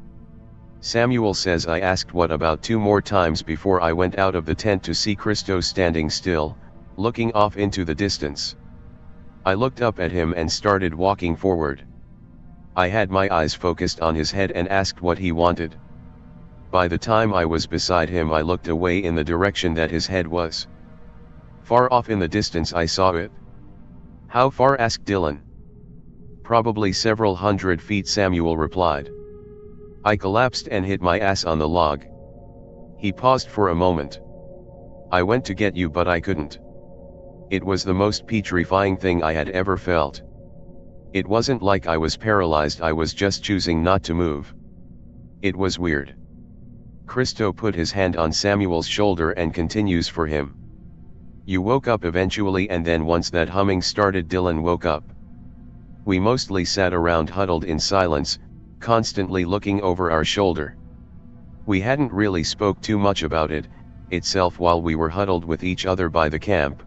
Samuel says I asked what about 2 more times before I went out of the tent to see Christo standing still, looking off into the distance. I looked up at him and started walking forward. I had my eyes focused on his head and asked what he wanted. By the time I was beside him I looked away in the direction that his head was. Far off in the distance I saw it. How far? asked Dylan. Probably several hundred feet, Samuel replied. I collapsed and hit my ass on the log. He paused for a moment. I went to get you but I couldn't. It was the most petrifying thing I had ever felt. It wasn't like I was paralyzed, I was just choosing not to move. It was weird. Christo put his hand on Samuel's shoulder and continues for him. You woke up eventually, and then once that humming started Dylan woke up. We mostly sat around huddled in silence, constantly looking over our shoulder. We hadn't really spoke too much about it itself while we were huddled with each other by the camp.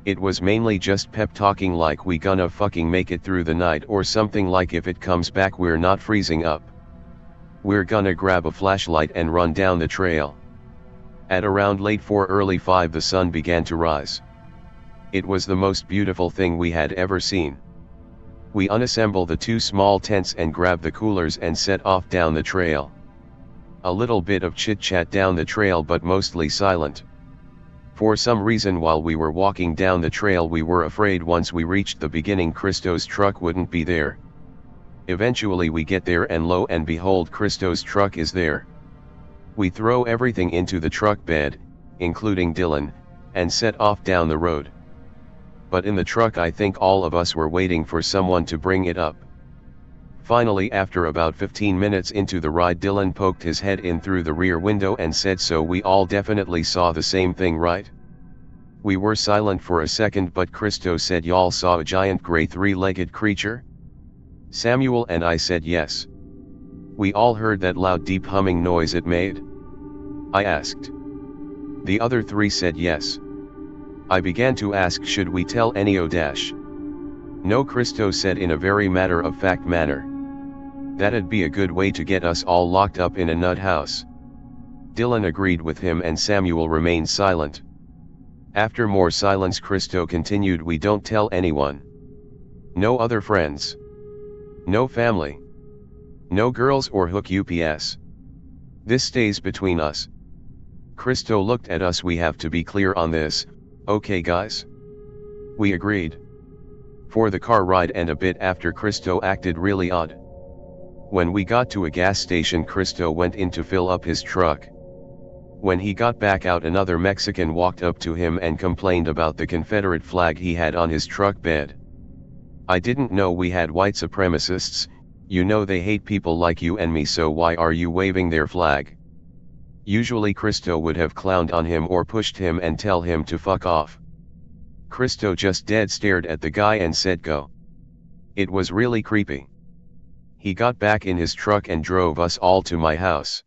It was mainly just pep talking like we gonna fucking make it through the night, or something like if it comes back we're not freezing up. We're gonna grab a flashlight and run down the trail. At around late 4 early 5 the sun began to rise. It was the most beautiful thing we had ever seen. We unassembled the 2 small tents and grabbed the coolers and set off down the trail. A little bit of chit-chat down the trail but mostly silent. For some reason while we were walking down the trail we were afraid once we reached the beginning Christo's truck wouldn't be there. Eventually we get there and lo and behold Christo's truck is there. We throw everything into the truck bed, including Dylan, and set off down the road. But in the truck I think all of us were waiting for someone to bring it up. Finally, after about 15 minutes into the ride, Dylan poked his head in through the rear window and said, so we all definitely saw the same thing, right? We were silent for a second, but Christo said, y'all saw a giant gray 3-legged creature? Samuel and I said yes. We all heard that loud deep humming noise it made? I asked. The other 3 said yes. I began to ask, should we tell Ennio dash? No, Christo said in a very matter-of-fact manner. That'd be a good way to get us all locked up in a nut house. Dylan agreed with him and Samuel remained silent. After more silence, Christo continued, we don't tell anyone. No other friends. No family. No girls or hook ups. This stays between us. Christo looked at us. We have to be clear on this, okay guys? We agreed. For the car ride and a bit after, Christo acted really odd. When we got to a gas station, Christo went in to fill up his truck. When he got back out, another Mexican walked up to him and complained about the Confederate flag he had on his truck bed. I didn't know we had white supremacists. You know they hate people like you and me, so why are you waving their flag? Usually Christo would have clowned on him or pushed him and tell him to fuck off. Christo just dead stared at the guy and said go. It was really creepy. He got back in his truck and drove us all to my house.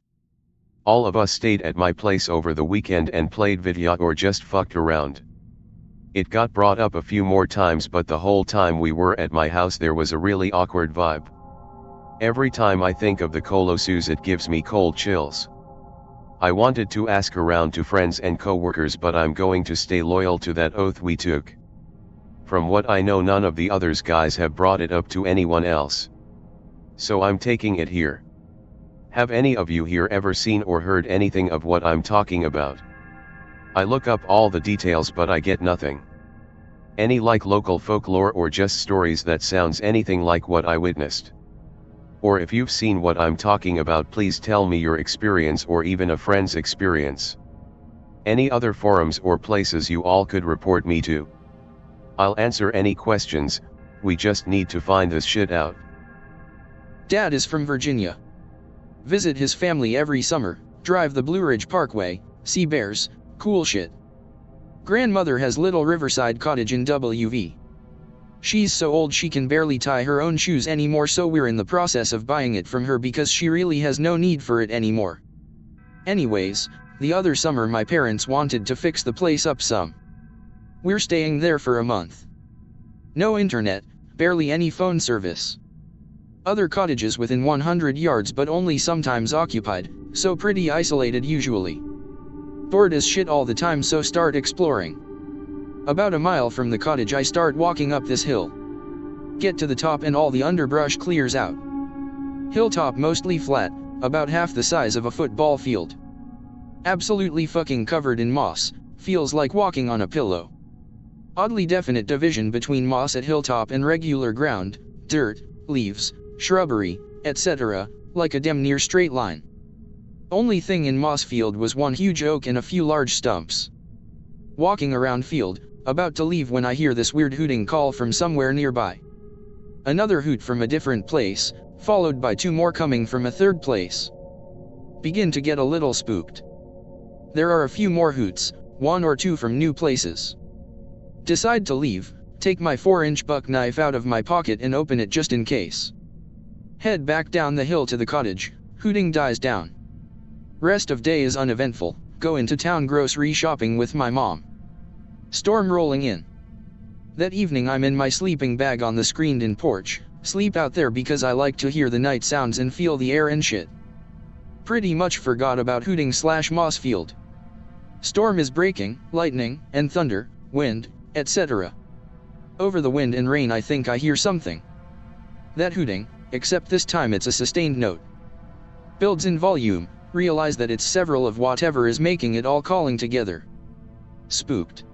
All of us stayed at my place over the weekend and played video or just fucked around. It got brought up a few more times, but the whole time we were at my house there was a really awkward vibe. Every time I think of the Kolossus it gives me cold chills. I wanted to ask around to friends and co-workers, but I'm going to stay loyal to that oath we took. From what I know, none of the others guys have brought it up to anyone else. So I'm taking it here. Have any of you here ever seen or heard anything of what I'm talking about? I look up all the details but I get nothing. Any like local folklore or just stories that sounds anything like what I witnessed? Or if you've seen what I'm talking about, please tell me your experience or even a friend's experience. Any other forums or places you all could report me to? I'll answer any questions, we just need to find this shit out. Dad is from Virginia. Visit his family every summer, drive the Blue Ridge Parkway, see bears, cool shit. Grandmother has little riverside cottage in WV. She's so old she can barely tie her own shoes anymore, so we're in the process of buying it from her because she really has no need for it anymore. Anyways, the other summer my parents wanted to fix the place up some. We're staying there for a month. No internet, barely any phone service. Other cottages within 100 yards but only sometimes occupied, so pretty isolated usually. Bored as shit all the time, so start exploring. About a mile from the cottage I start walking up this hill. Get to the top and all the underbrush clears out. Hilltop mostly flat, about half the size of a football field. Absolutely fucking covered in moss, feels like walking on a pillow. Oddly definite division between moss at hilltop and regular ground, dirt, leaves, shrubbery, etc., like a damn near straight line. Only thing in moss field was one huge oak and a few large stumps. Walking around field, about to leave when I hear this weird hooting call from somewhere nearby. Another hoot from a different place, followed by two more coming from a third place. Begin to get a little spooked. There are a few more hoots, one or two from new places. Decide to leave, take my 4-inch buck knife out of my pocket and open it just in case. Head back down the hill to the cottage, hooting dies down. Rest of day is uneventful, go into town grocery shopping with my mom. Storm rolling in. That evening I'm in my sleeping bag on the screened-in porch, sleep out there because I like to hear the night sounds and feel the air and shit. Pretty much forgot about hooting / moss field. Storm is breaking, lightning, and thunder, wind, etc. Over the wind and rain I think I hear something. That hooting, except this time it's a sustained note. Builds in volume, realize that it's several of whatever is making it all calling together. Spooked.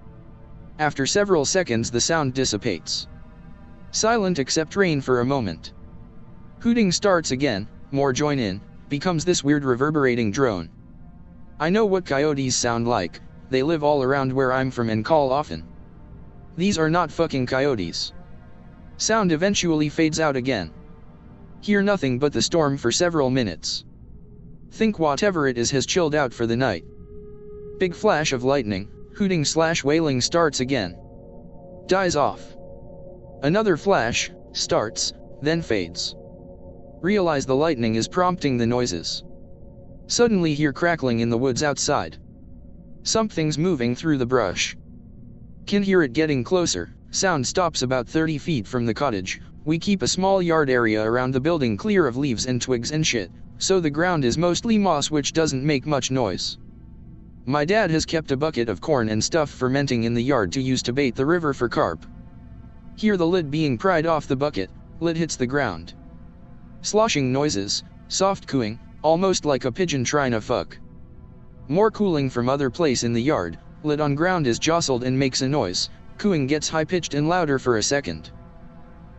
After several seconds the sound dissipates. Silent except rain for a moment. Hooting starts again, more join in, becomes this weird reverberating drone. I know what coyotes sound like, they live all around where I'm from and call often. These are not fucking coyotes. Sound eventually fades out again. Hear nothing but the storm for several minutes. Think whatever it is has chilled out for the night. Big flash of lightning, hooting / wailing starts again. Dies off. Another flash, starts, then fades. Realize the lightning is prompting the noises. Suddenly hear crackling in the woods outside. Something's moving through the brush. Can hear it getting closer. Sound stops about 30 feet from the cottage. We keep a small yard area around the building clear of leaves and twigs and shit, so the ground is mostly moss which doesn't make much noise. My dad has kept a bucket of corn and stuff fermenting in the yard to use to bait the river for carp. Hear the lid being pried off the bucket, lid hits the ground. Sloshing noises, soft cooing, almost like a pigeon trying to fuck. More cooling from other place in the yard, lid on ground is jostled and makes a noise, cooing gets high-pitched and louder for a second.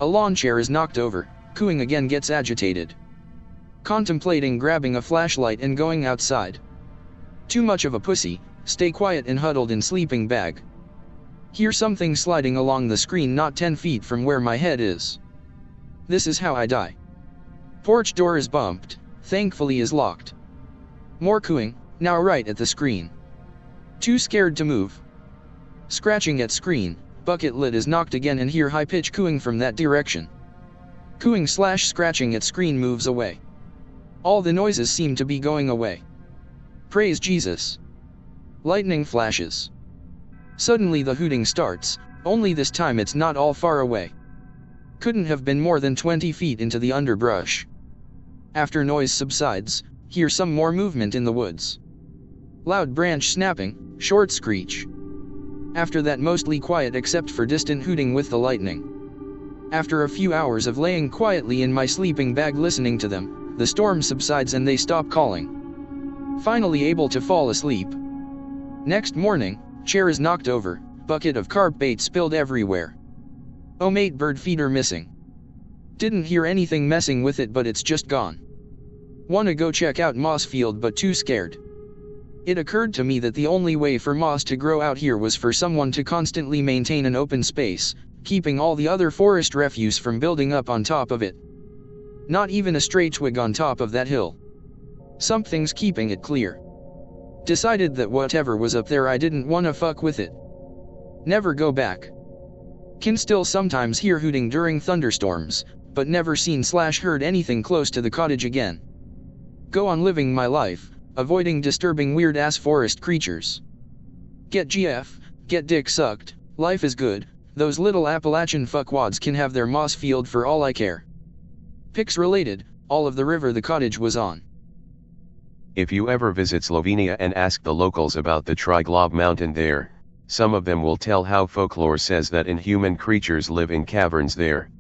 A lawn chair is knocked over, cooing again gets agitated. Contemplating grabbing a flashlight and going outside. Too much of a pussy, stay quiet and huddled in sleeping bag. Hear something sliding along the screen not 10 feet from where my head is. This is how I die. Porch door is bumped, thankfully is locked. More cooing, now right at the screen. Too scared to move. Scratching at screen, bucket lid is knocked again and hear high-pitched cooing from that direction. Cooing/scratching at screen moves away. All the noises seem to be going away. Praise Jesus. Lightning flashes. Suddenly the hooting starts, only this time it's not all far away. Couldn't have been more than 20 feet into the underbrush. After noise subsides, hear some more movement in the woods. Loud branch snapping, short screech. After that mostly quiet except for distant hooting with the lightning. After a few hours of laying quietly in my sleeping bag listening to them, the storm subsides and they stop calling. Finally able to fall asleep. Next morning, chair is knocked over, bucket of carp bait spilled everywhere. Oh mate, bird feeder missing. Didn't hear anything messing with it but it's just gone. Wanna go check out moss field but too scared. It occurred to me that the only way for moss to grow out here was for someone to constantly maintain an open space, keeping all the other forest refuse from building up on top of it. Not even a stray twig on top of that hill. Something's keeping it clear. Decided that whatever was up there I didn't wanna fuck with it. Never go back. Can still sometimes hear hooting during thunderstorms, but never seen/heard anything close to the cottage again. Go on living my life, avoiding disturbing weird-ass forest creatures. Get GF, get dick sucked, life is good, those little Appalachian fuckwads can have their moss field for all I care. Pics related, all of the river the cottage was on. If you ever visit Slovenia and ask the locals about the Triglav mountain there, some of them will tell how folklore says that inhuman creatures live in caverns there.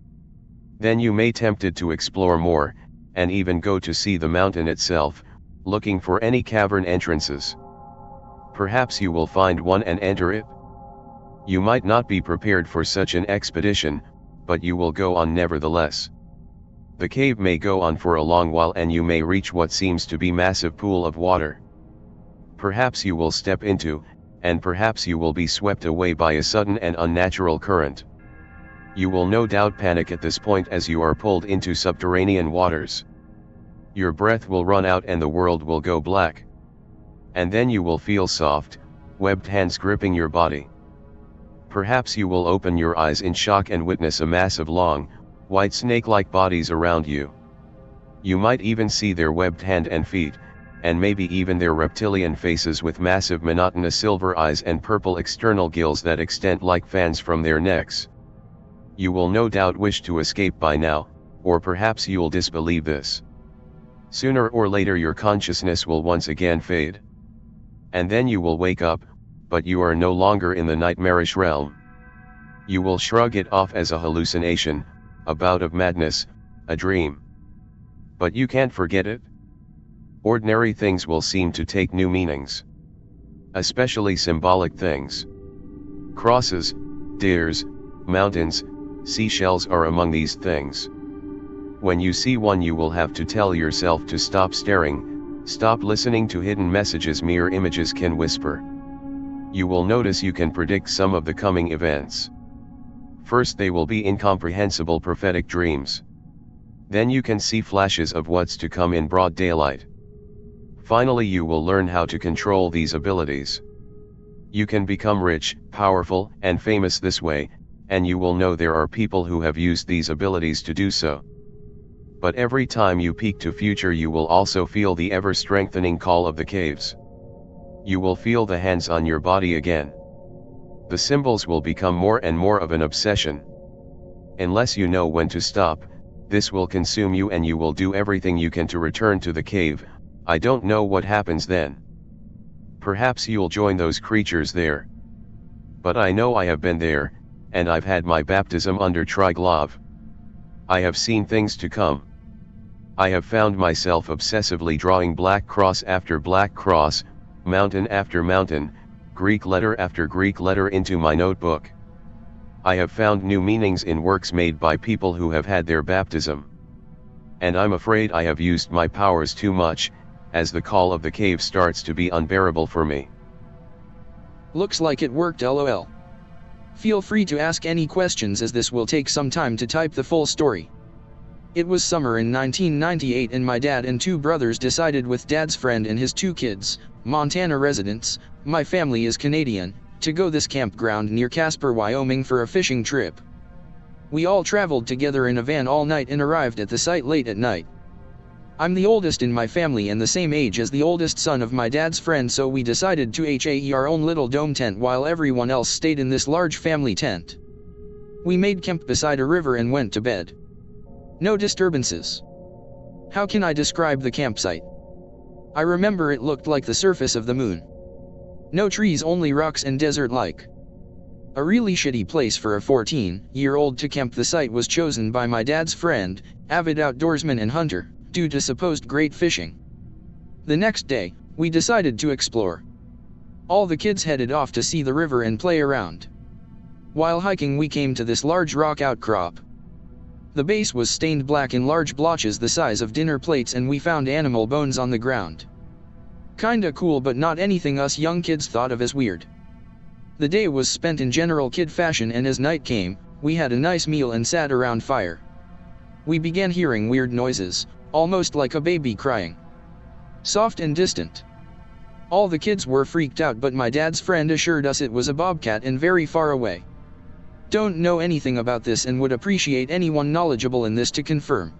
Then you may tempted to explore more, and even go to see the mountain itself, looking for any cavern entrances. Perhaps you will find one and enter it. You might not be prepared for such an expedition, but you will go on nevertheless. The cave may go on for a long while and you may reach what seems to be massive pool of water. Perhaps you will step into, and perhaps you will be swept away by a sudden and unnatural current. You will no doubt panic at this point as you are pulled into subterranean waters. Your breath will run out and the world will go black. And then you will feel soft, webbed hands gripping your body. Perhaps you will open your eyes in shock and witness a mass of long, white snake-like bodies around you. You might even see their webbed hand and feet, and maybe even their reptilian faces with massive monotonous silver eyes and purple external gills that extend like fans from their necks. You will no doubt wish to escape by now, or perhaps you'll disbelieve this. Sooner or later your consciousness will once again fade. And then you will wake up, but you are no longer in the nightmarish realm. You will shrug it off as a hallucination, a bout of madness, a dream. But you can't forget it. Ordinary things will seem to take new meanings. Especially symbolic things. Crosses, deers, mountains, seashells are among these things. When you see one you will have to tell yourself to stop staring, stop listening to hidden messages mere images can whisper. You will notice you can predict some of the coming events. First they will be incomprehensible prophetic dreams. Then you can see flashes of what's to come in broad daylight. Finally you will learn how to control these abilities. You can become rich, powerful, and famous this way, and you will know there are people who have used these abilities to do so. But every time you peek to future you will also feel the ever-strengthening call of the caves. You will feel the hands on your body again. The symbols will become more and more of an obsession. Unless you know when to stop, this will consume you and you will do everything you can to return to the cave. I don't know what happens then. Perhaps you'll join those creatures there. But I know I have been there, and I've had my baptism under Triglav. I have seen things to come. I have found myself obsessively drawing black cross after black cross, mountain after mountain, Greek letter after Greek letter into my notebook. I have found new meanings in works made by people who have had their baptism. And I'm afraid I have used my powers too much, as the call of the cave starts to be unbearable for me. Looks like it worked, lol. Feel free to ask any questions as this will take some time to type the full story. It was summer in 1998 and my dad and two brothers decided with dad's friend and his two kids, Montana residents, my family is Canadian, to go this campground near Casper, Wyoming for a fishing trip. We all traveled together in a van all night and arrived at the site late at night. I'm the oldest in my family and the same age as the oldest son of my dad's friend, so we decided to HAE our own little dome tent while everyone else stayed in this large family tent. We made camp beside a river and went to bed. No disturbances. How can I describe the campsite? I remember it looked like the surface of the moon. No trees, only rocks and desert-like. A really shitty place for a 14-year-old to camp. The site was chosen by my dad's friend, avid outdoorsman and hunter, due to supposed great fishing. The next day, we decided to explore. All the kids headed off to see the river and play around. While hiking we came to this large rock outcrop. The base was stained black in large blotches the size of dinner plates and we found animal bones on the ground. Kinda cool, but not anything us young kids thought of as weird. The day was spent in general kid fashion and as night came, we had a nice meal and sat around fire. We began hearing weird noises, almost like a baby crying. Soft and distant. All the kids were freaked out, but my dad's friend assured us it was a bobcat and very far away. Don't know anything about this and would appreciate anyone knowledgeable in this to confirm.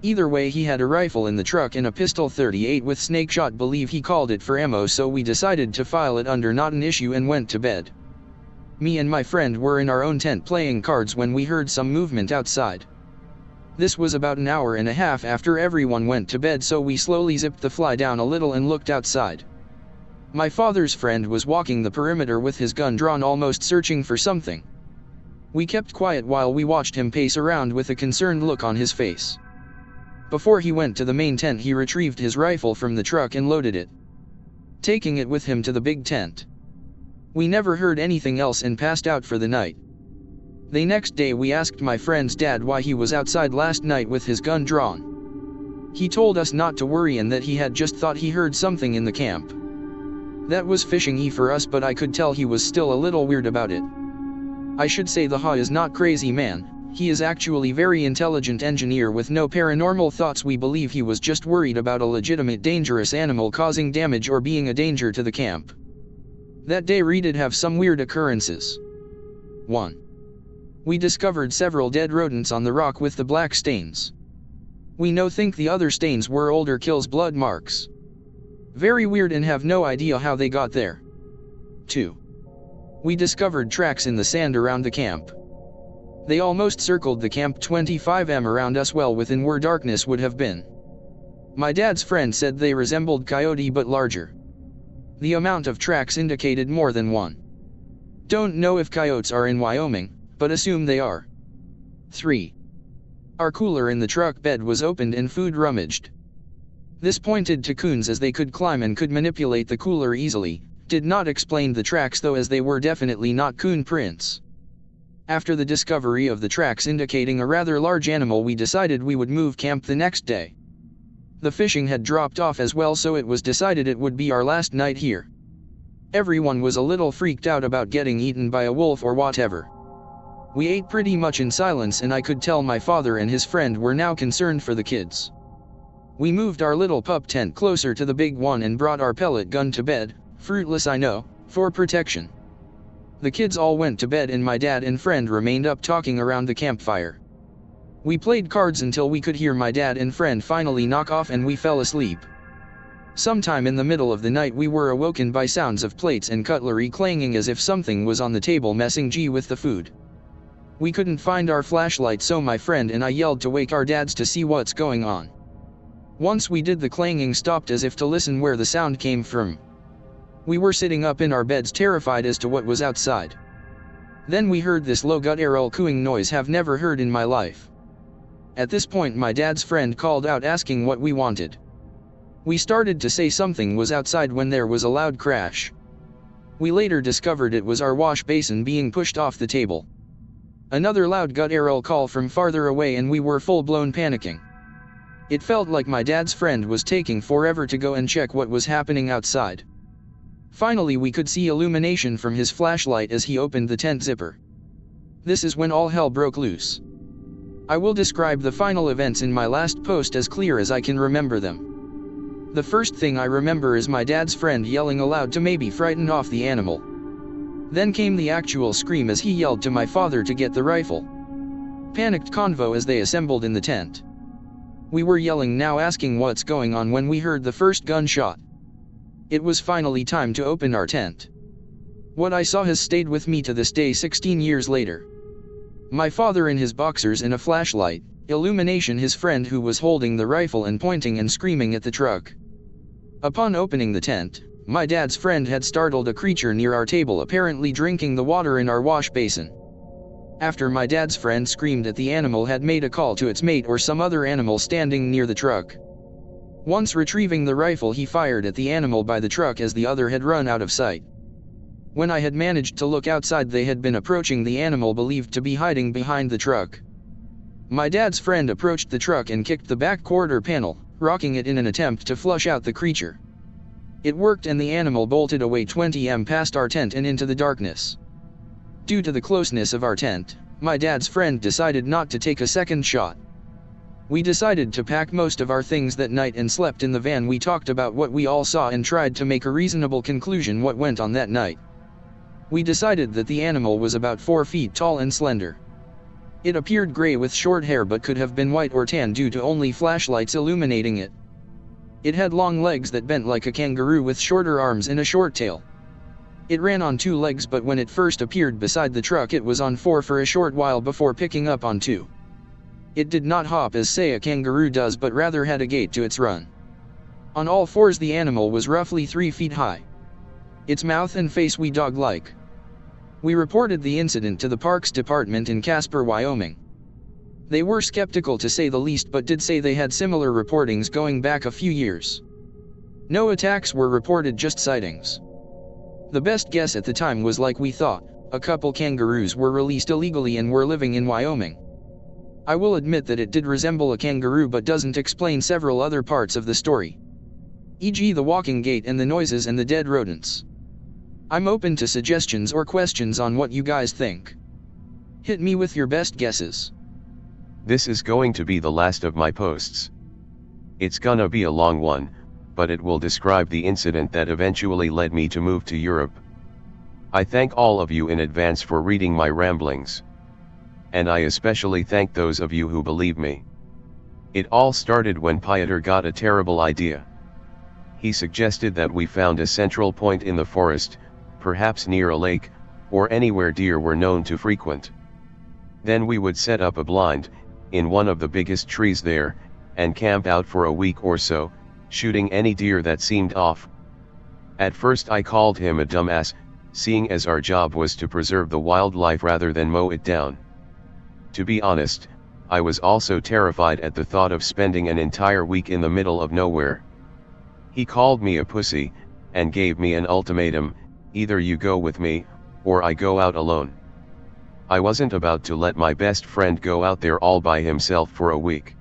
Either way, he had a rifle in the truck and a pistol 38 with snake shot, believe he called it, for ammo, so we decided to file it under not an issue and went to bed. Me and my friend were in our own tent playing cards when we heard some movement outside. This was about an hour and a half after everyone went to bed, so we slowly zipped the fly down a little and looked outside. My father's friend was walking the perimeter with his gun drawn, almost searching for something. We kept quiet while we watched him pace around with a concerned look on his face. Before he went to the main tent, he retrieved his rifle from the truck and loaded it, taking it with him to the big tent. We never heard anything else and passed out for the night. The next day we asked my friend's dad why he was outside last night with his gun drawn. He told us not to worry and that he had just thought he heard something in the camp. That was fishing-y for us, but I could tell he was still a little weird about it. I should say the Ha is not crazy man, he is actually very intelligent engineer with no paranormal thoughts. We believe he was just worried about a legitimate dangerous animal causing damage or being a danger to the camp. That day we did have some weird occurrences. 1. We discovered several dead rodents on the rock with the black stains. We think the other stains were older kills, blood marks. Very weird and have no idea how they got there. 2. We discovered tracks in the sand around the camp. They almost circled the camp 25 m around us, well within where darkness would have been. My dad's friend said they resembled coyote but larger. The amount of tracks indicated more than one. Don't know if coyotes are in Wyoming, but assume they are. 3. Our cooler in the truck bed was opened and food rummaged. This pointed to coons as they could climb and could manipulate the cooler easily. Did not explain the tracks though, as they were definitely not coon prints. After the discovery of the tracks indicating a rather large animal, we decided we would move camp the next day. The fishing had dropped off as well, so it was decided it would be our last night here. Everyone was a little freaked out about getting eaten by a wolf or whatever. We ate pretty much in silence and I could tell my father and his friend were now concerned for the kids. We moved our little pup tent closer to the big one and brought our pellet gun to bed, fruitless I know, for protection. The kids all went to bed and my dad and friend remained up talking around the campfire. We played cards until we could hear my dad and friend finally knock off and we fell asleep. Sometime in the middle of the night we were awoken by sounds of plates and cutlery clanging as if something was on the table messing with the food. We couldn't find our flashlight, so my friend and I yelled to wake our dads to see what's going on. Once we did, the clanging stopped as if to listen where the sound came from. We were sitting up in our beds terrified as to what was outside. Then we heard this low guttural cooing noise have never heard in my life. At this point my dad's friend called out asking what we wanted. We started to say something was outside when there was a loud crash. We later discovered it was our wash basin being pushed off the table. Another loud guttural call from farther away and we were full-blown panicking. It felt like my dad's friend was taking forever to go and check what was happening outside. Finally we could see illumination from his flashlight as he opened the tent zipper. This is when all hell broke loose. I will describe the final events in my last post as clear as I can remember them. The first thing I remember is my dad's friend yelling aloud to maybe frighten off the animal. Then came the actual scream as he yelled to my father to get the rifle. Panicked convo as they assembled in the tent. We were yelling now, asking what's going on, when we heard the first gunshot. It was finally time to open our tent. What I saw has stayed with me to this day 16 years later. My father in his boxers and a flashlight, illumination his friend who was holding the rifle and pointing and screaming at the truck. Upon opening the tent, my dad's friend had startled a creature near our table, apparently drinking the water in our wash basin. After my dad's friend screamed that the animal had made a call to its mate or some other animal standing near the truck. Once retrieving the rifle, he fired at the animal by the truck as the other had run out of sight. When I had managed to look outside, they had been approaching the animal believed to be hiding behind the truck. My dad's friend approached the truck and kicked the back quarter panel, rocking it in an attempt to flush out the creature. It worked and the animal bolted away 20 m past our tent and into the darkness. Due to the closeness of our tent, my dad's friend decided not to take a second shot. We decided to pack most of our things that night and slept in the van. We talked about what we all saw and tried to make a reasonable conclusion what went on that night. We decided that the animal was about 4 feet tall and slender. It appeared gray with short hair but could have been white or tan due to only flashlights illuminating it. It had long legs that bent like a kangaroo with shorter arms and a short tail. It ran on 2 legs, but when it first appeared beside the truck it was on 4 for a short while before picking up on 2. It did not hop as say a kangaroo does, but rather had a gait to its run. On all 4s the animal was roughly 3 feet high. Its mouth and face were dog-like. We reported the incident to the Parks Department in Casper, Wyoming. They were skeptical to say the least, but did say they had similar reportings going back a few years. No attacks were reported, just sightings. The best guess at the time was like we thought, a couple kangaroos were released illegally and were living in Wyoming. I will admit that it did resemble a kangaroo but doesn't explain several other parts of the story, e.g. the walking gait and the noises and the dead rodents. I'm open to suggestions or questions on what you guys think. Hit me with your best guesses. This is going to be the last of my posts. It's gonna be a long one, but it will describe the incident that eventually led me to move to Europe. I thank all of you in advance for reading my ramblings. And I especially thank those of you who believe me. It all started when Pietr got a terrible idea. He suggested that we found a central point in the forest, perhaps near a lake, or anywhere deer were known to frequent. Then we would set up a blind, in one of the biggest trees there, and camp out for a week or so, shooting any deer that seemed off. At first I called him a dumbass, seeing as our job was to preserve the wildlife rather than mow it down. To be honest, I was also terrified at the thought of spending an entire week in the middle of nowhere. He called me a pussy, and gave me an ultimatum: either you go with me, or I go out alone. I wasn't about to let my best friend go out there all by himself for a week.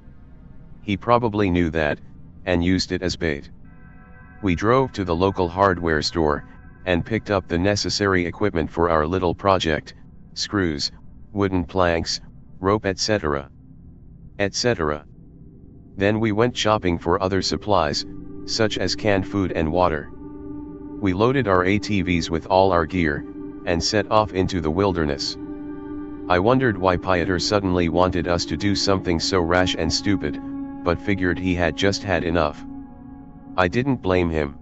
He probably knew that, and used it as bait. We drove to the local hardware store, and picked up the necessary equipment for our little project: screws, wooden planks, rope, etc. etc. Then we went shopping for other supplies, such as canned food and water. We loaded our ATVs with all our gear, and set off into the wilderness. I wondered why Pietr suddenly wanted us to do something so rash and stupid, but figured he had just had enough. I didn't blame him.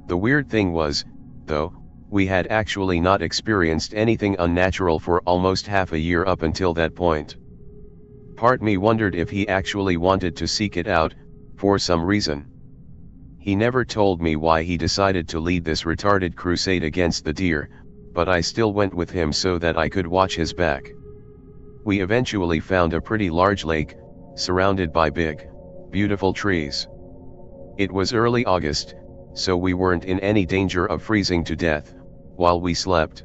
The weird thing was, though, we had actually not experienced anything unnatural for almost half a year up until that point. Part me wondered if he actually wanted to seek it out, for some reason. He never told me why he decided to lead this retarded crusade against the deer, but I still went with him so that I could watch his back. We eventually found a pretty large lake, surrounded by big, beautiful trees. It was early August, so we weren't in any danger of freezing to death while we slept.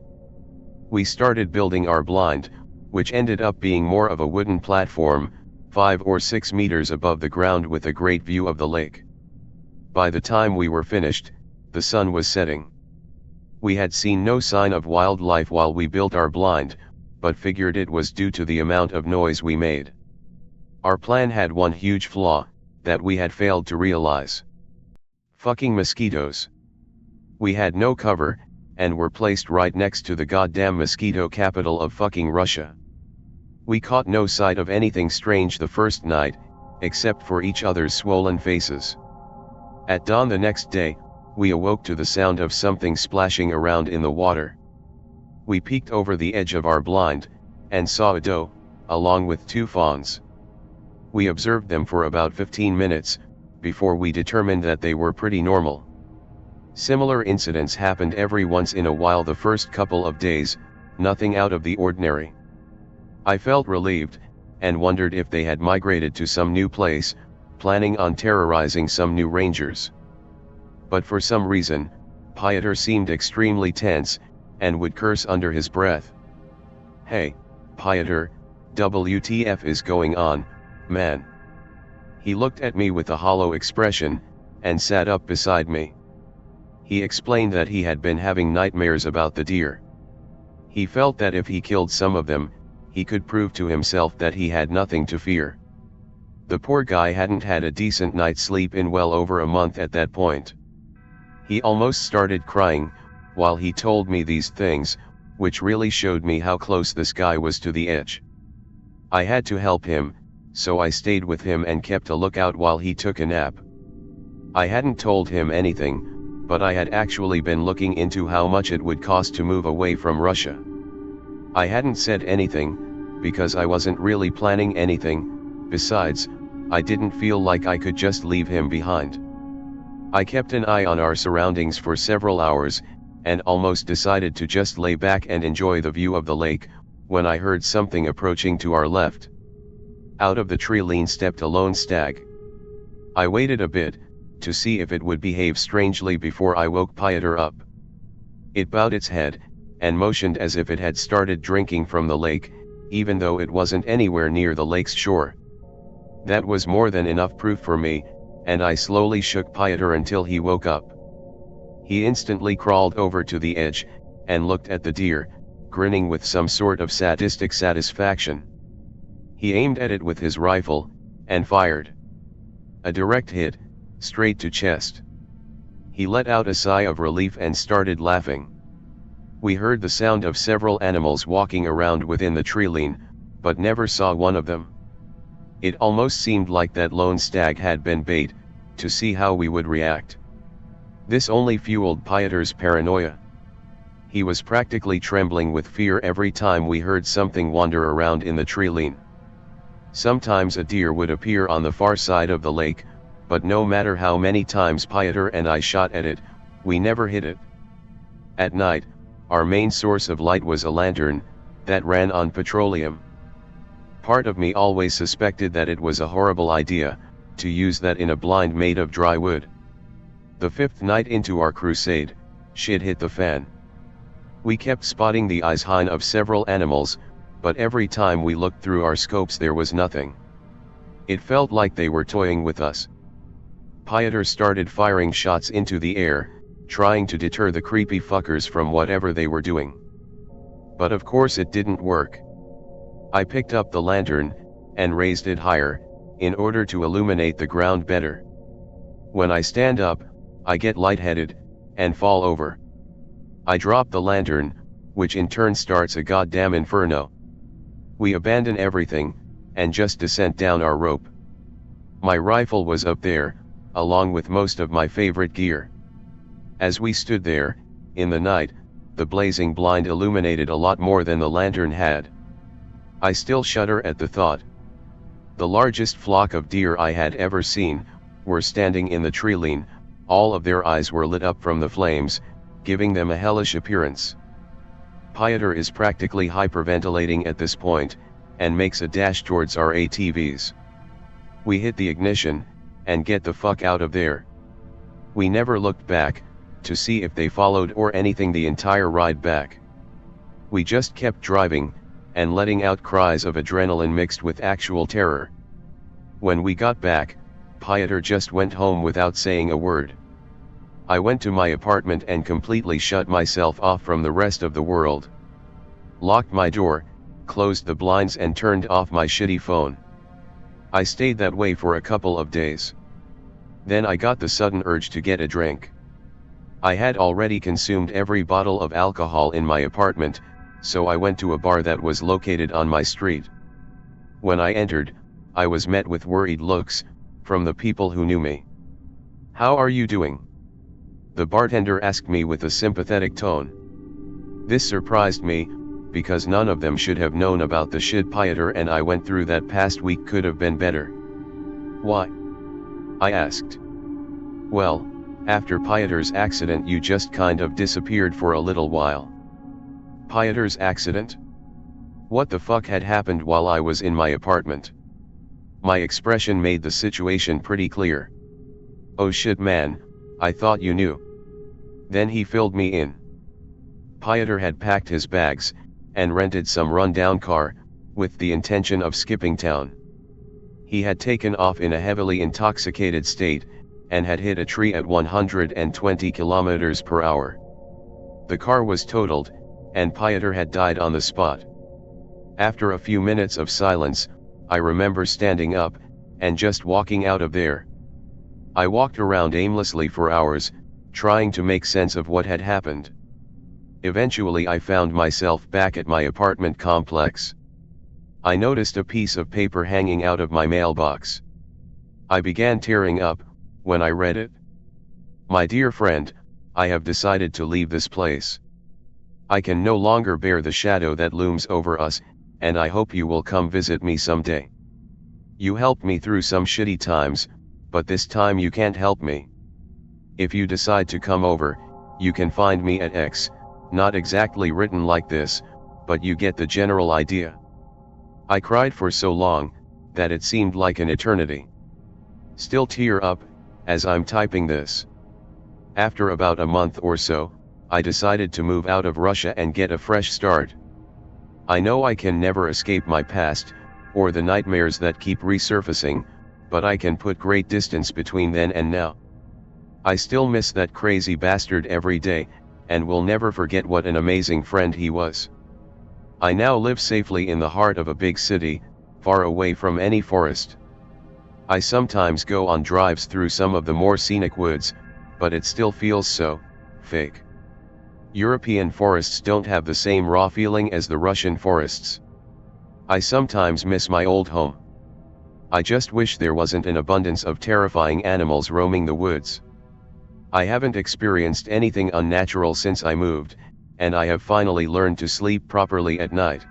We started building our blind, which ended up being more of a wooden platform, 5 or 6 meters above the ground with a great view of the lake. By the time we were finished, the sun was setting. We had seen no sign of wildlife while we built our blind, but figured it was due to the amount of noise we made. Our plan had one huge flaw, that we had failed to realize. Fucking mosquitoes. We had no cover, and were placed right next to the goddamn mosquito capital of fucking Russia. We caught no sight of anything strange the first night, except for each other's swollen faces. At dawn the next day, we awoke to the sound of something splashing around in the water. We peeked over the edge of our blind, and saw a doe, along with 2 fawns. We observed them for about 15 minutes, before we determined that they were pretty normal. Similar incidents happened every once in a while the first couple of days, nothing out of the ordinary. I felt relieved, and wondered if they had migrated to some new place, planning on terrorizing some new rangers. But for some reason, Pietr seemed extremely tense, and would curse under his breath. "Hey, Pietr, WTF is going on, man?" He looked at me with a hollow expression, and sat up beside me. He explained that he had been having nightmares about the deer. He felt that if he killed some of them, he could prove to himself that he had nothing to fear. The poor guy hadn't had a decent night's sleep in well over a month at that point. He almost started crying, while he told me these things, which really showed me how close this guy was to the edge. I had to help him, so I stayed with him and kept a lookout while he took a nap. I hadn't told him anything, but I had actually been looking into how much it would cost to move away from Russia. I hadn't said anything, because I wasn't really planning anything. Besides, I didn't feel like I could just leave him behind. I kept an eye on our surroundings for several hours, and almost decided to just lay back and enjoy the view of the lake, when I heard something approaching to our left. Out of the tree line stepped a lone stag. I waited a bit, to see if it would behave strangely before I woke Pietr up. It bowed its head, and motioned as if it had started drinking from the lake, even though it wasn't anywhere near the lake's shore. That was more than enough proof for me, and I slowly shook Pietr until he woke up. He instantly crawled over to the edge, and looked at the deer, grinning with some sort of sadistic satisfaction. He aimed at it with his rifle, and fired. A direct hit, straight to chest. He let out a sigh of relief and started laughing. We heard the sound of several animals walking around within the tree line, but never saw one of them. It almost seemed like that lone stag had been bait, to see how we would react. This only fueled Pietr's paranoia. He was practically trembling with fear every time we heard something wander around in the tree line. Sometimes a deer would appear on the far side of the lake, but no matter how many times Pietr and I shot at it, we never hit it. At night, our main source of light was a lantern, that ran on petroleum. Part of me always suspected that it was a horrible idea, to use that in a blind made of dry wood. The 5th night into our crusade, shit hit the fan. We kept spotting the eyes of several animals, but every time we looked through our scopes there was nothing. It felt like they were toying with us. Pietr started firing shots into the air, trying to deter the creepy fuckers from whatever they were doing. But of course it didn't work. I picked up the lantern, and raised it higher, in order to illuminate the ground better. When I stand up, I get lightheaded, and fall over. I drop the lantern, which in turn starts a goddamn inferno. We abandon everything, and just descent down our rope. My rifle was up there, along with most of my favorite gear. As we stood there, in the night, the blazing blind illuminated a lot more than the lantern had. I still shudder at the thought. The largest flock of deer I had ever seen were standing in the tree line. All of their eyes were lit up from the flames, giving them a hellish appearance. Pietr is practically hyperventilating at this point, and makes a dash towards our ATVs. We hit the ignition, and get the fuck out of there. We never looked back, to see if they followed or anything the entire ride back. We just kept driving, and letting out cries of adrenaline mixed with actual terror. When we got back, Pietr just went home without saying a word. I went to my apartment and completely shut myself off from the rest of the world. Locked my door, closed the blinds and turned off my shitty phone. I stayed that way for a couple of days. Then I got the sudden urge to get a drink. I had already consumed every bottle of alcohol in my apartment, so I went to a bar that was located on my street. When I entered, I was met with worried looks from the people who knew me. "How are you doing?" the bartender asked me with a sympathetic tone. This surprised me, because none of them should have known about the shit Pietr and I went through that past week could have been better. "Why?" I asked. "Well, after Pietr's accident you just kind of disappeared for a little while." Pietr's accident? What the fuck had happened while I was in my apartment? My expression made the situation pretty clear. "Oh shit man, I thought you knew." Then he filled me in. Pietr had packed his bags, and rented some run-down car, with the intention of skipping town. He had taken off in a heavily intoxicated state, and had hit a tree at 120 kilometers per hour. The car was totaled, and Pietr had died on the spot. After a few minutes of silence, I remember standing up, and just walking out of there. I walked around aimlessly for hours, trying to make sense of what had happened. Eventually I found myself back at my apartment complex. I noticed a piece of paper hanging out of my mailbox. I began tearing up when I read it. "My dear friend, I have decided to leave this place. I can no longer bear the shadow that looms over us, and I hope you will come visit me someday. You helped me through some shitty times, but this time you can't help me. If you decide to come over, you can find me at X, not exactly written like this, but you get the general idea." I cried for so long, that it seemed like an eternity. Still tear up, as I'm typing this. After about a month or so, I decided to move out of Russia and get a fresh start. I know I can never escape my past, or the nightmares that keep resurfacing, but I can put great distance between then and now. I still miss that crazy bastard every day, and will never forget what an amazing friend he was. I now live safely in the heart of a big city, far away from any forest. I sometimes go on drives through some of the more scenic woods, but it still feels so fake. European forests don't have the same raw feeling as the Russian forests. I sometimes miss my old home. I just wish there wasn't an abundance of terrifying animals roaming the woods. I haven't experienced anything unnatural since I moved, and I have finally learned to sleep properly at night.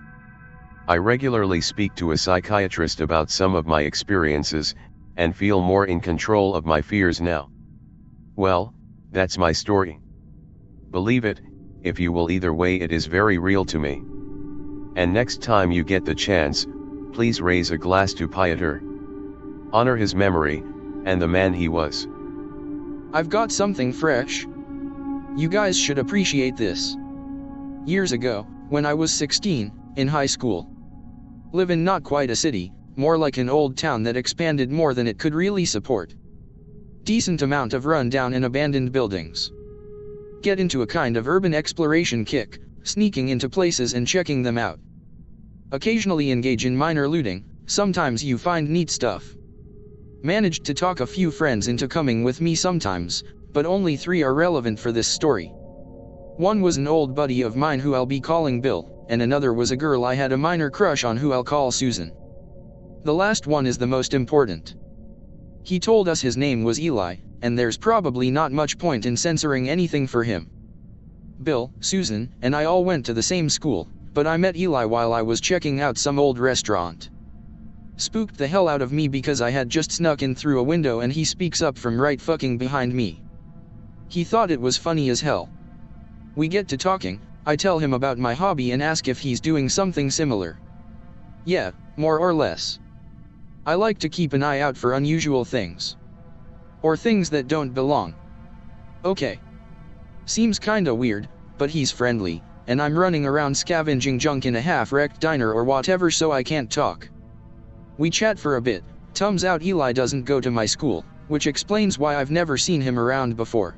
I regularly speak to a psychiatrist about some of my experiences, and feel more in control of my fears now. Well, that's my story. Believe it, if you will, either way it is very real to me. And next time you get the chance, please raise a glass to Pietr. Honor his memory, and the man he was. I've got something fresh. You guys should appreciate this. Years ago, when I was 16, in high school. Live in not quite a city, more like an old town that expanded more than it could really support. Decent amount of run-down and abandoned buildings. Get into a kind of urban exploration kick, sneaking into places and checking them out. Occasionally engage in minor looting, sometimes you find neat stuff. Managed to talk a few friends into coming with me sometimes, but only 3 are relevant for this story. One was an old buddy of mine who I'll be calling Bill, and another was a girl I had a minor crush on who I'll call Susan. The last one is the most important. He told us his name was Eli, and there's probably not much point in censoring anything for him. Bill, Susan, and I all went to the same school, but I met Eli while I was checking out some old restaurant. Spooked the hell out of me because I had just snuck in through a window and he speaks up from right fucking behind me. He thought it was funny as hell. We get to talking, I tell him about my hobby and ask if he's doing something similar. Yeah, more or less. I like to keep an eye out for unusual things. Or things that don't belong. Okay. Seems kinda weird, but he's friendly, and I'm running around scavenging junk in a half-wrecked diner or whatever so I can't talk. We chat for a bit. Turns out Eli doesn't go to my school, which explains why I've never seen him around before.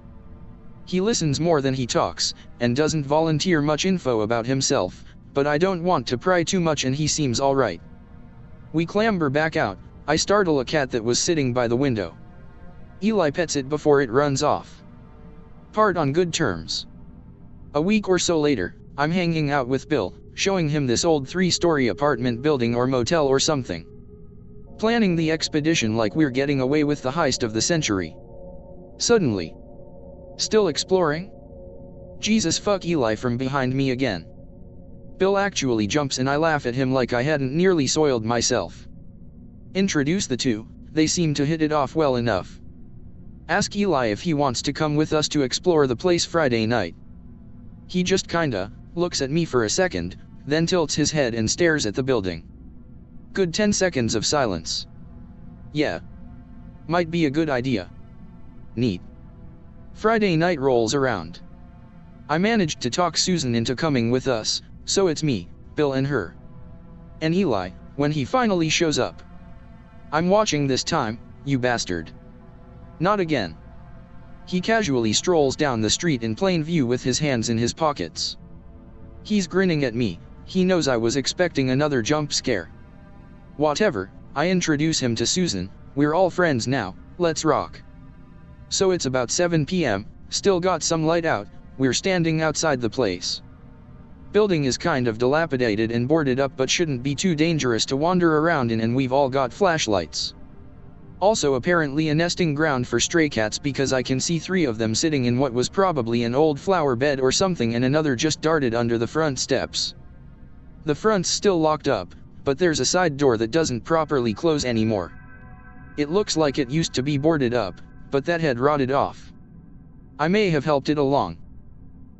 He listens more than he talks, and doesn't volunteer much info about himself, but I don't want to pry too much and he seems alright. We clamber back out. I startle a cat that was sitting by the window. Eli pets it before it runs off. Part on good terms. A week or so later, I'm hanging out with Bill, showing him this old 3-story apartment building or motel or something. Planning the expedition like we're getting away with the heist of the century. Suddenly. Still exploring? Jesus fuck Eli from behind me again. Bill actually jumps and I laugh at him like I hadn't nearly soiled myself. Introduce the two, they seem to hit it off well enough. Ask Eli if he wants to come with us to explore the place Friday night. He just kinda looks at me for a second, then tilts his head and stares at the building. Good 10 seconds of silence. Yeah. Might be a good idea. Neat. Friday night rolls around. I managed to talk Susan into coming with us, so it's me, Bill and her. And Eli, when he finally shows up. I'm watching this time, you bastard. Not again. He casually strolls down the street in plain view with his hands in his pockets. He's grinning at me, he knows I was expecting another jump scare. Whatever, I introduce him to Susan, we're all friends now, let's rock. So it's about 7 p.m, still got some light out, we're standing outside the place. Building is kind of dilapidated and boarded up but shouldn't be too dangerous to wander around in and we've all got flashlights. Also apparently a nesting ground for stray cats because I can see 3 of them sitting in what was probably an old flower bed or something and another just darted under the front steps. The front's still locked up, but there's a side door that doesn't properly close anymore. It looks like it used to be boarded up, but that had rotted off. I may have helped it along.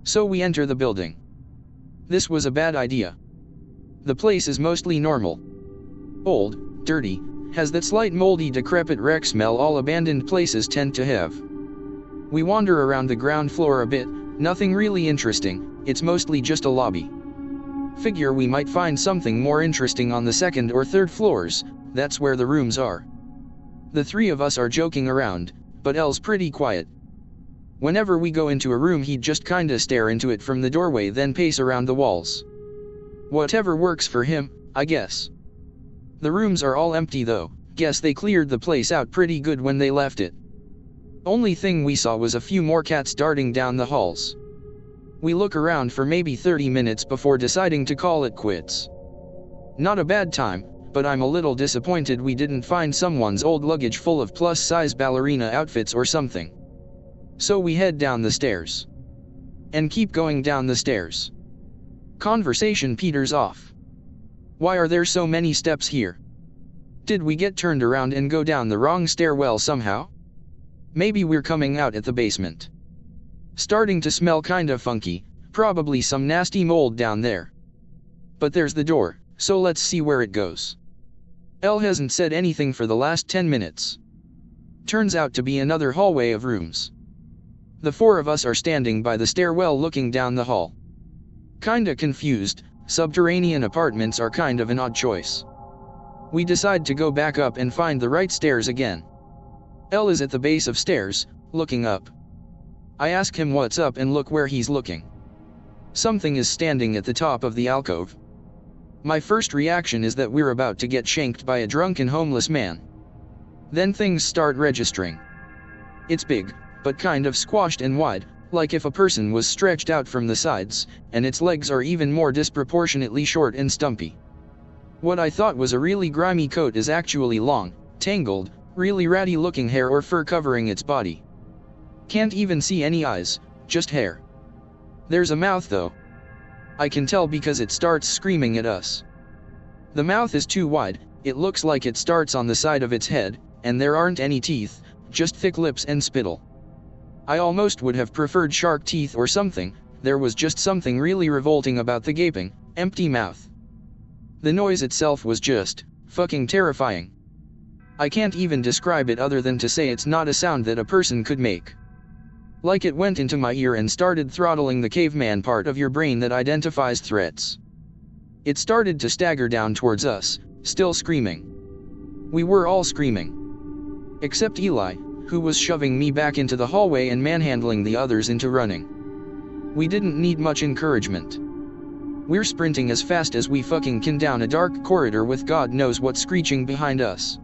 So we enter the building. This was a bad idea. The place is mostly normal. Old, dirty, has that slight moldy decrepit wreck smell all abandoned places tend to have. We wander around the ground floor a bit, nothing really interesting, it's mostly just a lobby. Figure we might find something more interesting on the 2nd or 3rd floors, that's where the rooms are. The 3 of us are joking around, but Elle's pretty quiet. Whenever we go into a room he'd just kinda stare into it from the doorway then pace around the walls. Whatever works for him, I guess. The rooms are all empty though, guess they cleared the place out pretty good when they left it. Only thing we saw was a few more cats darting down the halls. We look around for maybe 30 minutes before deciding to call it quits. Not a bad time, but I'm a little disappointed we didn't find someone's old luggage full of plus-size ballerina outfits or something. So we head down the stairs. And keep going down the stairs. Conversation peters off. Why are there so many steps here? Did we get turned around and go down the wrong stairwell somehow? Maybe we're coming out at the basement. Starting to smell kinda funky, probably some nasty mold down there. But there's the door, so let's see where it goes. Elle hasn't said anything for the last 10 minutes. Turns out to be another hallway of rooms. The 4 of us are standing by the stairwell looking down the hall. Kinda confused, subterranean apartments are kind of an odd choice. We decide to go back up and find the right stairs again. Elle is at the base of stairs, looking up. I ask him what's up and look where he's looking. Something is standing at the top of the alcove. My first reaction is that we're about to get shanked by a drunken homeless man. Then things start registering. It's big, but kind of squashed and wide, like if a person was stretched out from the sides, and its legs are even more disproportionately short and stumpy. What I thought was a really grimy coat is actually long, tangled, really ratty looking hair or fur covering its body. Can't even see any eyes, just hair. There's a mouth though. I can tell because it starts screaming at us. The mouth is too wide, it looks like it starts on the side of its head, and there aren't any teeth, just thick lips and spittle. I almost would have preferred shark teeth or something, there was just something really revolting about the gaping, empty mouth. The noise itself was just fucking terrifying. I can't even describe it other than to say it's not a sound that a person could make. Like it went into my ear and started throttling the caveman part of your brain that identifies threats. It started to stagger down towards us, still screaming. We were all screaming. Except Eli, who was shoving me back into the hallway and manhandling the others into running. We didn't need much encouragement. We're sprinting as fast as we fucking can down a dark corridor with God knows what screeching behind us.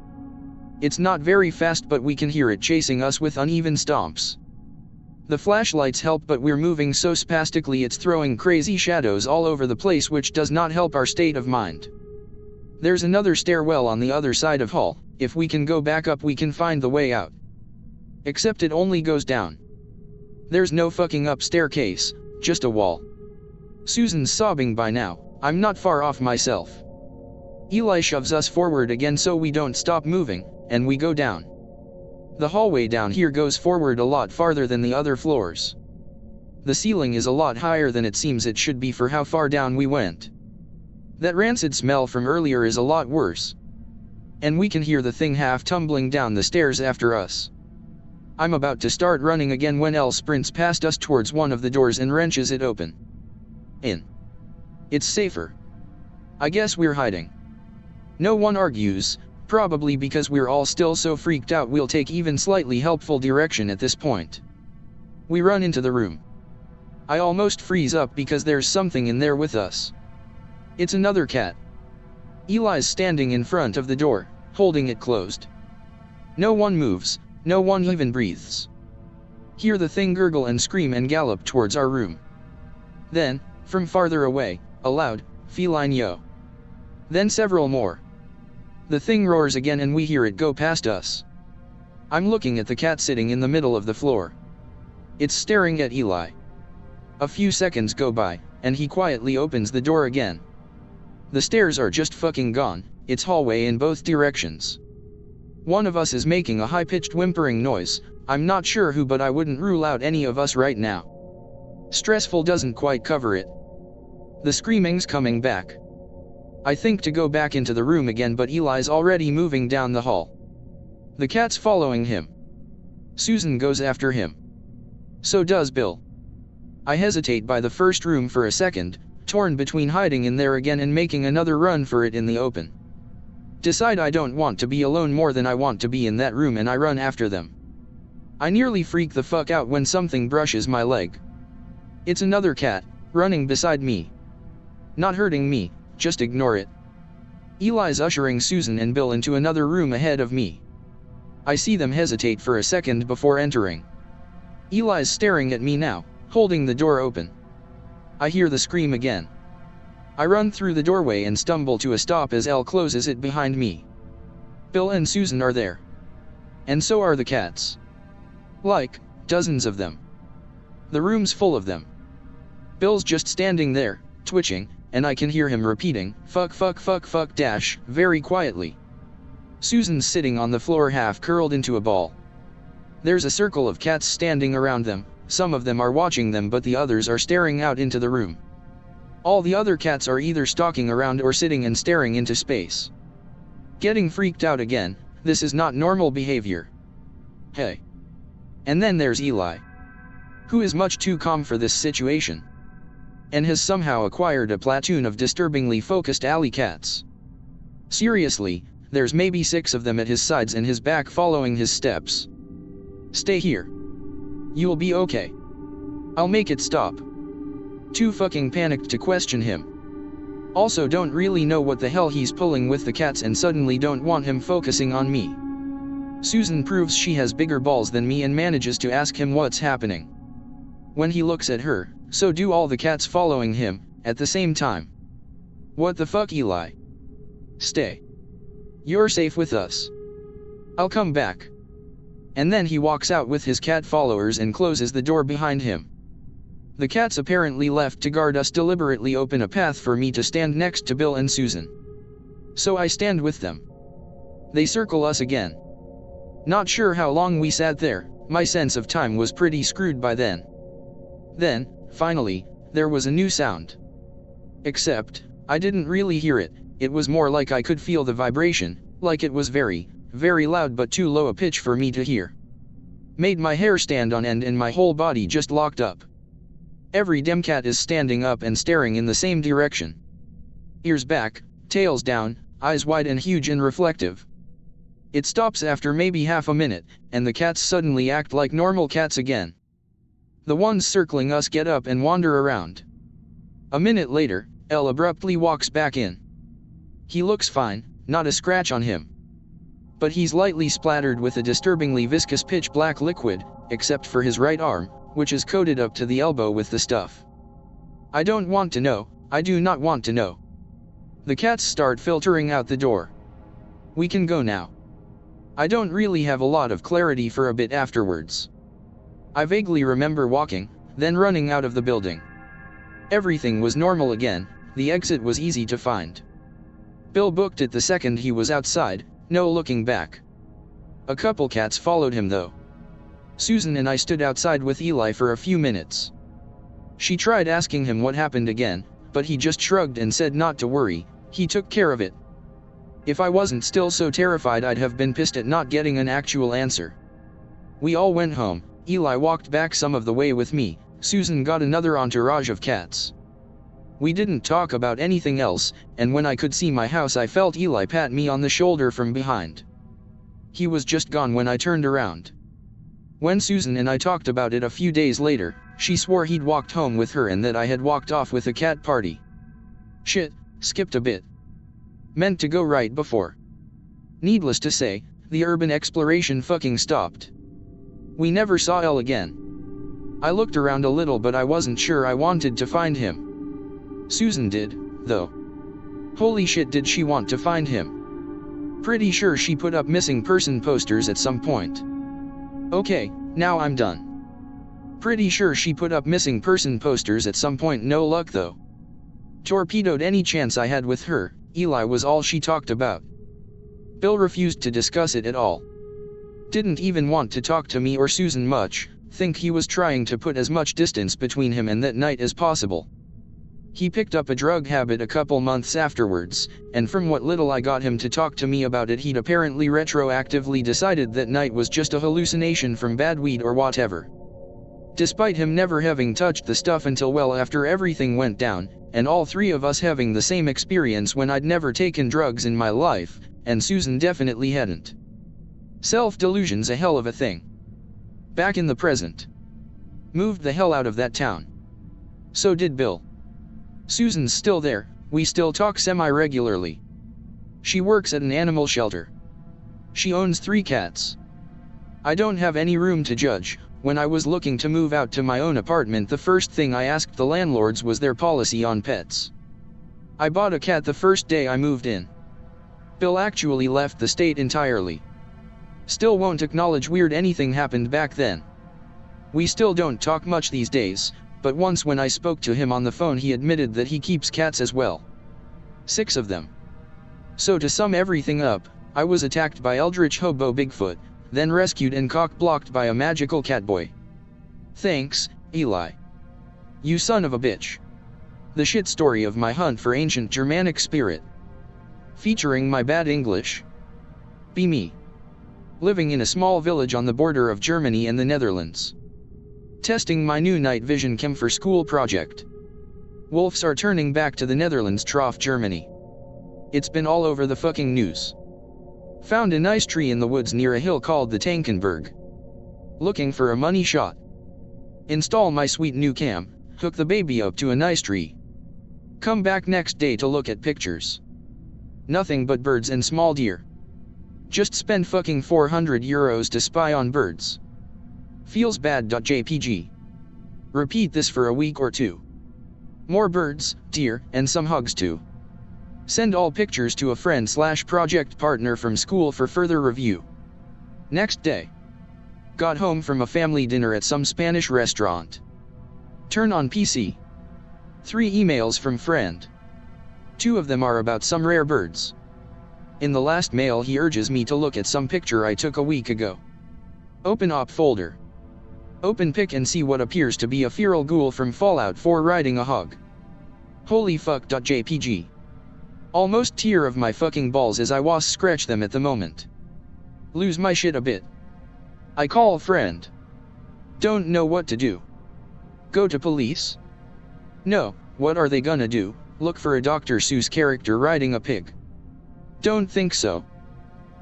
It's not very fast, but we can hear it chasing us with uneven stomps. The flashlights help, but we're moving so spastically it's throwing crazy shadows all over the place, which does not help our state of mind. There's another stairwell on the other side of hall. If we can go back up we can find the way out. Except it only goes down. There's no fucking up staircase, just a wall. Susan's sobbing by now, I'm not far off myself. Eli shoves us forward again so we don't stop moving, and we go down. The hallway down here goes forward a lot farther than the other floors. The ceiling is a lot higher than it seems it should be for how far down we went. That rancid smell from earlier is a lot worse. And we can hear the thing half tumbling down the stairs after us. I'm about to start running again when Elle sprints past us towards one of the doors and wrenches it open. In. It's safer. I guess we're hiding. No one argues, probably because we're all still so freaked out we'll take even slightly helpful direction at this point. We run into the room. I almost freeze up because there's something in there with us. It's another cat. Eli's standing in front of the door, holding it closed. No one moves, no one even breathes. Hear the thing gurgle and scream and gallop towards our room. Then, from farther away, a loud, feline yo. Then several more. The thing roars again and we hear it go past us. I'm looking at the cat sitting in the middle of the floor. It's staring at Eli. A few seconds go by, and he quietly opens the door again. The stairs are just fucking gone, it's hallway in both directions. One of us is making a high-pitched whimpering noise, I'm not sure who, but I wouldn't rule out any of us right now. Stressful doesn't quite cover it. The screaming's coming back. I think to go back into the room again, but Eli's already moving down the hall. The cat's following him. Susan goes after him. So does Bill. I hesitate by the first room for a second, torn between hiding in there again and making another run for it in the open. Decide I don't want to be alone more than I want to be in that room, and I run after them. I nearly freak the fuck out when something brushes my leg. It's another cat, running beside me. Not hurting me, just ignore it. Eli's ushering Susan and Bill into another room ahead of me. I see them hesitate for a second before entering. Eli's staring at me now, holding the door open. I hear the scream again. I run through the doorway and stumble to a stop as Elle closes it behind me. Bill and Susan are there. And so are the cats. Like, dozens of them. The room's full of them. Bill's just standing there, twitching, and I can hear him repeating, fuck fuck fuck fuck dash, very quietly. Susan's sitting on the floor half curled into a ball. There's a circle of cats standing around them, some of them are watching them but the others are staring out into the room. All the other cats are either stalking around or sitting and staring into space. Getting freaked out again, this is not normal behavior. Hey. And then there's Eli. Who is much too calm for this situation. And has somehow acquired a platoon of disturbingly focused alley cats. Seriously, there's maybe 6 of them at his sides and his back following his steps. Stay here. You'll be okay. I'll make it stop. Too fucking panicked to question him. Also don't really know what the hell he's pulling with the cats and suddenly don't want him focusing on me. Susan proves she has bigger balls than me and manages to ask him what's happening. When he looks at her, so do all the cats following him, at the same time. What the fuck, Eli? Stay. You're safe with us. I'll come back. And then he walks out with his cat followers and closes the door behind him. The cats apparently left to guard us deliberately open a path for me to stand next to Bill and Susan. So I stand with them. They circle us again. Not sure how long we sat there, my sense of time was pretty screwed by then. Then, finally, there was a new sound. Except, I didn't really hear it, it was more like I could feel the vibration, like it was very, very loud but too low a pitch for me to hear. Made my hair stand on end and my whole body just locked up. Every damn cat is standing up and staring in the same direction. Ears back, tails down, eyes wide and huge and reflective. It stops after maybe half a minute, and the cats suddenly act like normal cats again. The ones circling us get up and wander around. A minute later, Elle abruptly walks back in. He looks fine, not a scratch on him. But he's lightly splattered with a disturbingly viscous pitch black liquid, except for his right arm, which is coated up to the elbow with the stuff. I don't want to know, I do not want to know. The cats start filtering out the door. We can go now. I don't really have a lot of clarity for a bit afterwards. I vaguely remember walking, then running out of the building. Everything was normal again, the exit was easy to find. Bill booked it the second he was outside, no looking back. A couple cats followed him though. Susan and I stood outside with Eli for a few minutes. She tried asking him what happened again, but he just shrugged and said not to worry, he took care of it. If I wasn't still so terrified I'd have been pissed at not getting an actual answer. We all went home, Eli walked back some of the way with me, Susan got another entourage of cats. We didn't talk about anything else, and when I could see my house I felt Eli pat me on the shoulder from behind. He was just gone when I turned around. When Susan and I talked about it a few days later, she swore he'd walked home with her and that I had walked off with a cat party. Shit, skipped a bit. Meant to go right before. Needless to say, the urban exploration fucking stopped. We never saw Elle again. I looked around a little but I wasn't sure I wanted to find him. Susan did, though. Holy shit, did she want to find him. Pretty sure she put up missing person posters at some point. Okay, now I'm done. Pretty sure she put up missing person posters at some point, no luck though. Torpedoed any chance I had with her, Eli was all she talked about. Bill refused to discuss it at all. Didn't even want to talk to me or Susan much, think he was trying to put as much distance between him and that night as possible. He picked up a drug habit a couple months afterwards, and from what little I got him to talk to me about it he'd apparently retroactively decided that night was just a hallucination from bad weed or whatever. Despite him never having touched the stuff until well after everything went down, and all three of us having the same experience when I'd never taken drugs in my life, and Susan definitely hadn't. Self-delusion's a hell of a thing. Back in the present. Moved the hell out of that town. So did Bill. Susan's still there, we still talk semi-regularly. She works at an animal shelter. She owns 3 cats. I don't have any room to judge. When I was looking to move out to my own apartment, the first thing I asked the landlords was their policy on pets. I bought a cat the first day I moved in. Bill actually left the state entirely. Still won't acknowledge weird anything happened back then. We still don't talk much these days, but once when I spoke to him on the phone he admitted that he keeps cats as well. 6 of them. So to sum everything up, I was attacked by Eldritch Hobo Bigfoot, then rescued and cock-blocked by a magical Catboy. Thanks, Eli. You son of a bitch. The shit story of my hunt for ancient Germanic spirit. Featuring my bad English. Be me. Living in a small village on the border of Germany and the Netherlands. Testing my new night vision cam for school project. Wolves are turning back to the Netherlands trough Germany. It's been all over the fucking news. Found a nice tree in the woods near a hill called the Tankenberg. Looking for a money shot. Install my sweet new cam, hook the baby up to a nice tree. Come back next day to look at pictures. Nothing but birds and small deer. Just spend fucking 400 euros to spy on birds. Feels bad.jpg. Repeat this for a week or 2. More birds, deer, and some hugs too. Send all pictures to a friend/project partner from school for further review. Next day. Got home from a family dinner at some Spanish restaurant. Turn on PC. 3 emails from friend. 2 of them are about some rare birds. In the last mail he urges me to look at some picture I took a week ago. Open op folder. Open pic and see what appears to be a feral ghoul from Fallout 4 riding a hog. Holy fuck.jpg. Almost tear of my fucking balls as I was scratch them at the moment. Lose my shit a bit. I call friend. Don't know what to do. Go to police? No, what are they gonna do, look for a Dr. Seuss character riding a pig? Don't think so.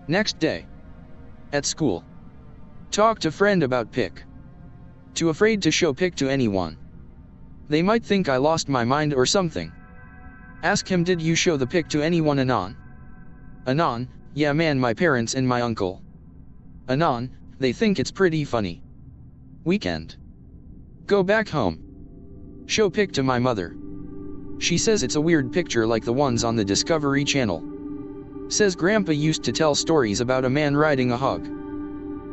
Next day. At school. Talk to friend about pic. Too afraid to show pic to anyone. They might think I lost my mind or something. Ask him, did you show the pic to anyone, Anon? Anon, yeah man, my parents and my uncle. Anon, they think it's pretty funny. Weekend. Go back home. Show pic to my mother. She says it's a weird picture like the ones on the Discovery Channel. Says grandpa used to tell stories about a man riding a hog.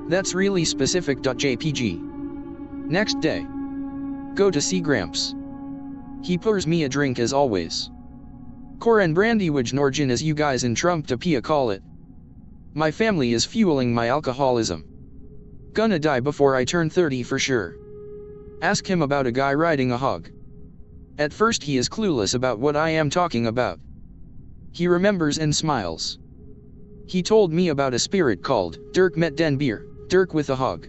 That's really specific.jpg. Next day. Go to see Gramps. He pours me a drink as always. Koren brandywage norgin as you guys in Trump to Pia call it. My family is fueling my alcoholism. Gonna die before I turn 30 for sure. Ask him about a guy riding a hog. At first he is clueless about what I am talking about. He remembers and smiles. He told me about a spirit called Derk met den beer, Derk with a hog.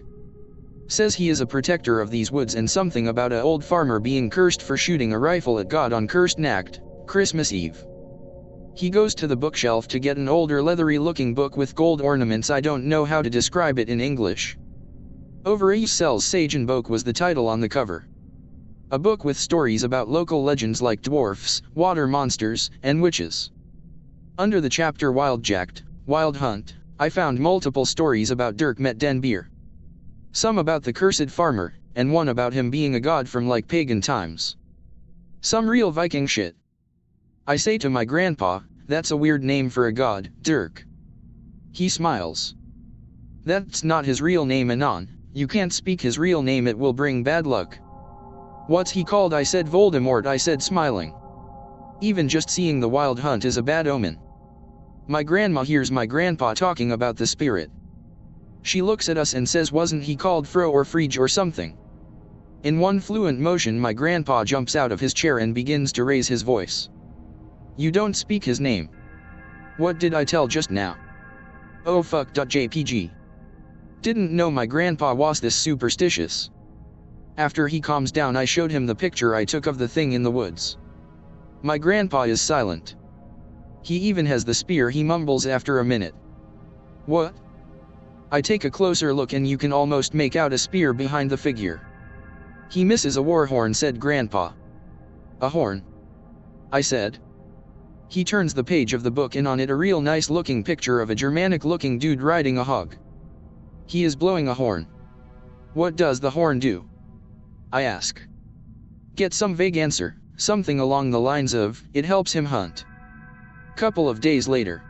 Says he is a protector of these woods and something about a old farmer being cursed for shooting a rifle at God on cursed nacht, Christmas Eve. He goes to the bookshelf to get an older leathery looking book with gold ornaments. I don't know how to describe it in English. Over Eve sells Sage and Boke was the title on the cover. A book with stories about local legends like dwarfs, water monsters, and witches. Under the chapter Wild Jacked, Wild Hunt, I found multiple stories about Derk met den beer. Some about the cursed farmer, and one about him being a god from like pagan times. Some real Viking shit. I say to my grandpa, that's a weird name for a god, Derk. He smiles. That's not his real name, Anon. You can't speak his real name, it will bring bad luck. What's he called? I said. Voldemort, I said, smiling. Even just seeing the Wild Hunt is a bad omen. My grandma hears my grandpa talking about the spirit. She looks at us and says, wasn't he called Fro or Frege or something? In one fluent motion my grandpa jumps out of his chair and begins to raise his voice. You don't speak his name. What did I tell just now? Oh fuck.jpg. Didn't know my grandpa was this superstitious. After he calms down I showed him the picture I took of the thing in the woods. My grandpa is silent. He even has the spear. He mumbles after a minute. What? I take a closer look and you can almost make out a spear behind the figure. He misses a war horn, said grandpa. A horn? I said. He turns the page of the book and on it a real nice looking picture of a Germanic looking dude riding a hog. He is blowing a horn. What does the horn do? I ask. Get some vague answer, something along the lines of, it helps him hunt. Couple of days later.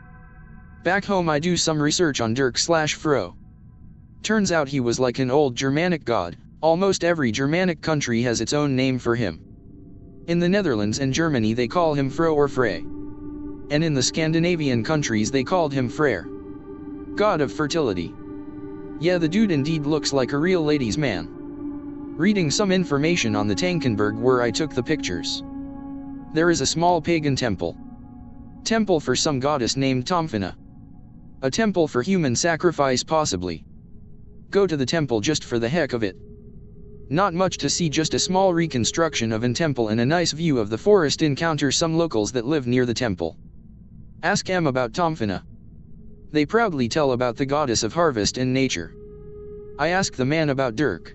Back home I do some research on Derk/Fro. Turns out he was like an old Germanic god. Almost every Germanic country has its own name for him. In the Netherlands and Germany they call him Fro or Frey. And in the Scandinavian countries they called him Freyr. God of fertility. Yeah, the dude indeed looks like a real ladies' man. Reading some information on the Tankenberg where I took the pictures. There is a small pagan temple. Temple for some goddess named Tomfina. A temple for human sacrifice possibly. Go to the temple just for the heck of it. Not much to see, just a small reconstruction of an temple and a nice view of the forest. Encounter some locals that live near the temple. Ask them about Tomfina. They proudly tell about the goddess of harvest and nature. I ask the man about Derk.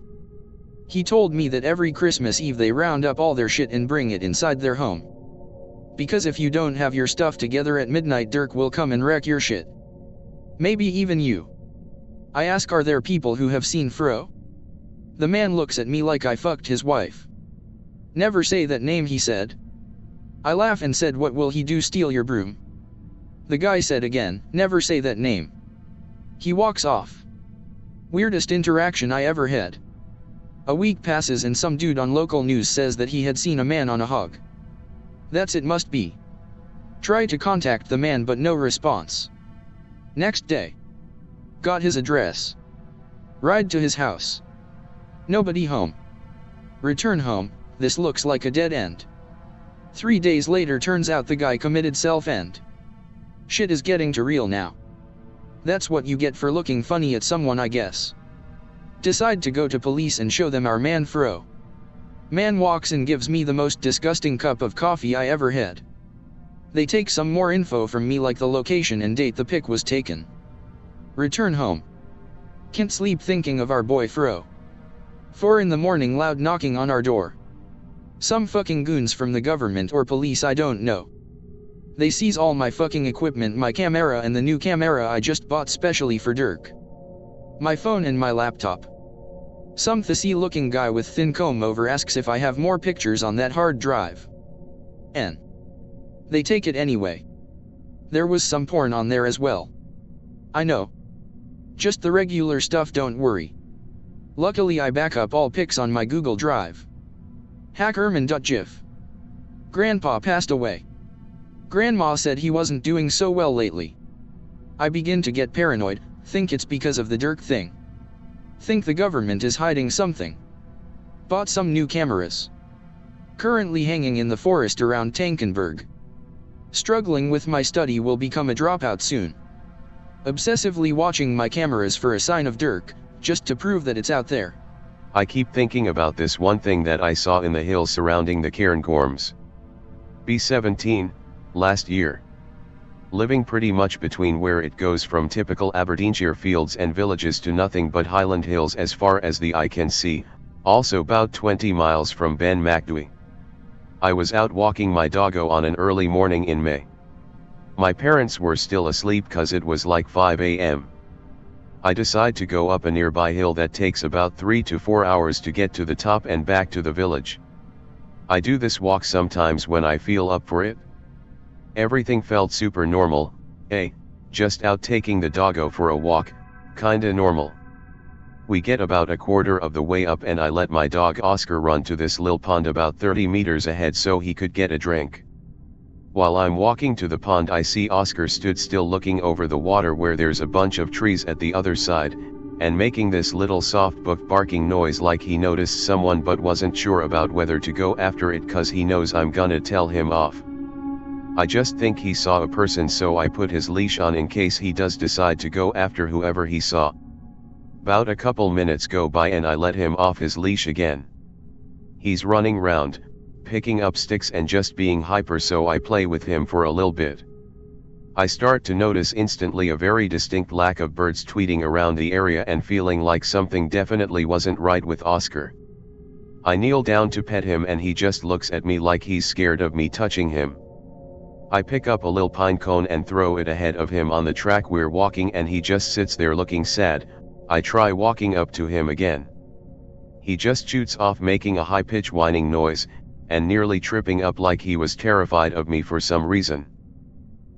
He told me that every Christmas Eve they round up all their shit and bring it inside their home. Because if you don't have your stuff together at midnight, Derk will come and wreck your shit. Maybe even you. I ask, are there people who have seen Fro? The man looks at me like I fucked his wife. Never say that name, he said. I laugh and said, what will he do, steal your broom? The guy said again, never say that name. He walks off. Weirdest interaction I ever had. A week passes and some dude on local news says that he had seen a man on a hog. That's it must be. Try to contact the man but no response. Next day. Got his address. Ride to his house. Nobody home. Return home, this looks like a dead end. 3 days later turns out the guy committed self-end. Shit is getting too real now. That's what you get for looking funny at someone I guess. Decide to go to police and show them our man fro. Man walks and gives me the most disgusting cup of coffee I ever had. They take some more info from me like the location and date the pic was taken. Return home. Can't sleep thinking of our boy fro. 4 in the morning loud knocking on our door. Some fucking goons from the government or police I don't know. They seize all my fucking equipment, my camera and the new camera I just bought specially for Derk. My phone and my laptop. Some thirsty looking guy with thin comb over asks if I have more pictures on that hard drive. And they take it anyway. There was some porn on there as well. I know. Just the regular stuff, don't worry. Luckily I back up all pics on my Google Drive. Hackerman.gif. Grandpa passed away. Grandma said he wasn't doing so well lately. I begin to get paranoid, think it's because of the Derk thing. Think the government is hiding something. Bought some new cameras. Currently hanging in the forest around Tankenberg. Struggling with my study, will become a dropout soon. Obsessively watching my cameras for a sign of Derk, just to prove that it's out there. I keep thinking about this one thing that I saw in the hills surrounding the Cairngorms. B17, last year. Living pretty much between where it goes from typical Aberdeenshire fields and villages to nothing but highland hills as far as the eye can see, also about 20 miles from Ben Macdui. I was out walking my doggo on an early morning in May. My parents were still asleep cause it was like 5 a.m. I decide to go up a nearby hill that takes about 3 to 4 hours to get to the top and back to the village. I do this walk sometimes when I feel up for it. Everything felt super normal, just out taking the doggo for a walk, kinda normal. We get about a quarter of the way up and I let my dog Oscar run to this lil pond about 30 meters ahead so he could get a drink. While I'm walking to the pond I see Oscar stood still looking over the water where there's a bunch of trees at the other side, and making this little soft book barking noise like he noticed someone but wasn't sure about whether to go after it cause he knows I'm gonna tell him off. I just think he saw a person so I put his leash on in case he does decide to go after whoever he saw. About a couple minutes go by and I let him off his leash again. He's running round, picking up sticks and just being hyper so I play with him for a little bit. I start to notice instantly a very distinct lack of birds tweeting around the area and feeling like something definitely wasn't right with Oscar. I kneel down to pet him and he just looks at me like he's scared of me touching him. I pick up a lil pine cone and throw it ahead of him on the track we're walking and he just sits there looking sad. I try walking up to him again. He just shoots off making a high-pitched whining noise, and nearly tripping up like he was terrified of me for some reason.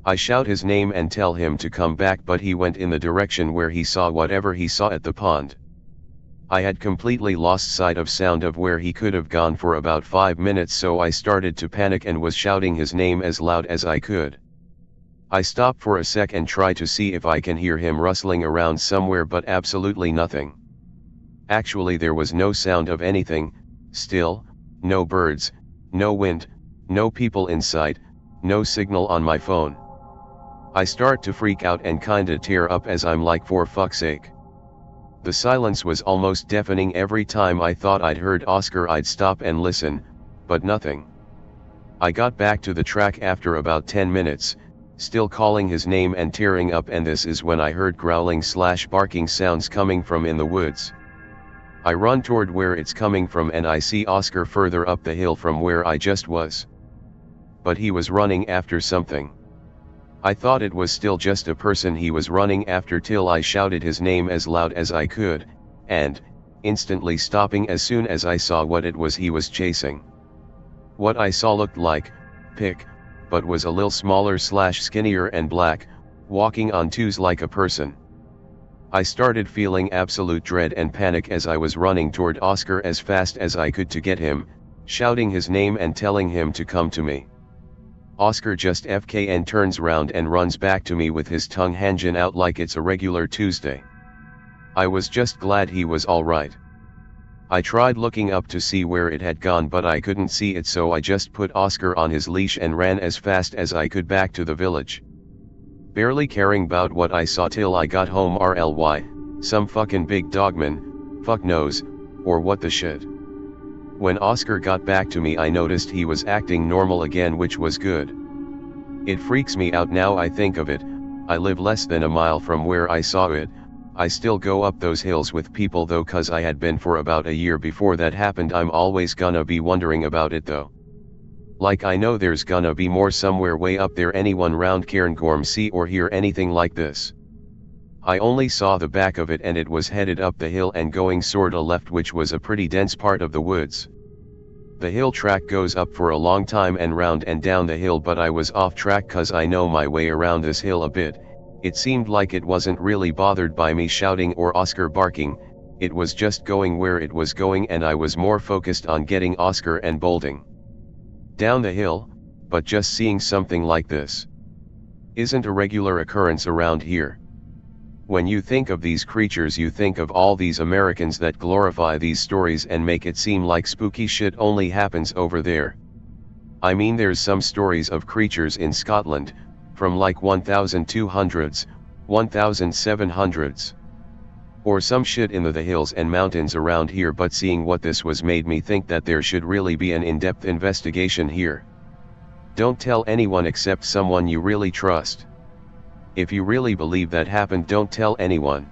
I shout his name and tell him to come back but he went in the direction where he saw whatever he saw at the pond. I had completely lost sight of sound of where he could have gone for about 5 minutes so I started to panic and was shouting his name as loud as I could. I stop for a sec and try to see if I can hear him rustling around somewhere but absolutely nothing. Actually there was no sound of anything, still, no birds, no wind, no people in sight, no signal on my phone. I start to freak out and kinda tear up as I'm like for fuck's sake. The silence was almost deafening. Every time I thought I'd heard Oscar I'd stop and listen, but nothing. I got back to the track after about 10 minutes, still calling his name and tearing up, and this is when I heard growling/barking sounds coming from in the woods. I run toward where it's coming from and I see Oscar further up the hill from where I just was. But he was running after something. I thought it was still just a person he was running after till I shouted his name as loud as I could, and, instantly stopping as soon as I saw what it was he was chasing. What I saw looked like Pick, but was a little smaller/skinnier and black, walking on twos like a person. I started feeling absolute dread and panic as I was running toward Oscar as fast as I could to get him, shouting his name and telling him to come to me. Oscar just FKN turns round and runs back to me with his tongue hanging out like it's a regular Tuesday. I was just glad he was alright. I tried looking up to see where it had gone but I couldn't see it, so I just put Oscar on his leash and ran as fast as I could back to the village. Barely caring about what I saw till I got home. RLY, some fucking big dogman, fuck knows, or what the shit. When Oscar got back to me I noticed he was acting normal again, which was good. It freaks me out now I think of it. I live less than a mile from where I saw it. I still go up those hills with people though, cause I had been for about a year before that happened. I'm always gonna be wondering about it though. Like I know there's gonna be more somewhere way up there. Anyone round Cairngorms see or hear anything like this? I only saw the back of it and it was headed up the hill and going sorta left, which was a pretty dense part of the woods. The hill track goes up for a long time and round and down the hill, but I was off track cause I know my way around this hill a bit. It seemed like it wasn't really bothered by me shouting or Oscar barking, it was just going where it was going and I was more focused on getting Oscar and bolting down the hill, but just seeing something like this isn't a regular occurrence around here. When you think of these creatures you think of all these Americans that glorify these stories and make it seem like spooky shit only happens over there. I mean, there's some stories of creatures in Scotland, from like 1200s, 1700s. Or some shit in the hills and mountains around here, but seeing what this was made me think that there should really be an in-depth investigation here. Don't tell anyone except someone you really trust. If you really believe that happened, don't tell anyone.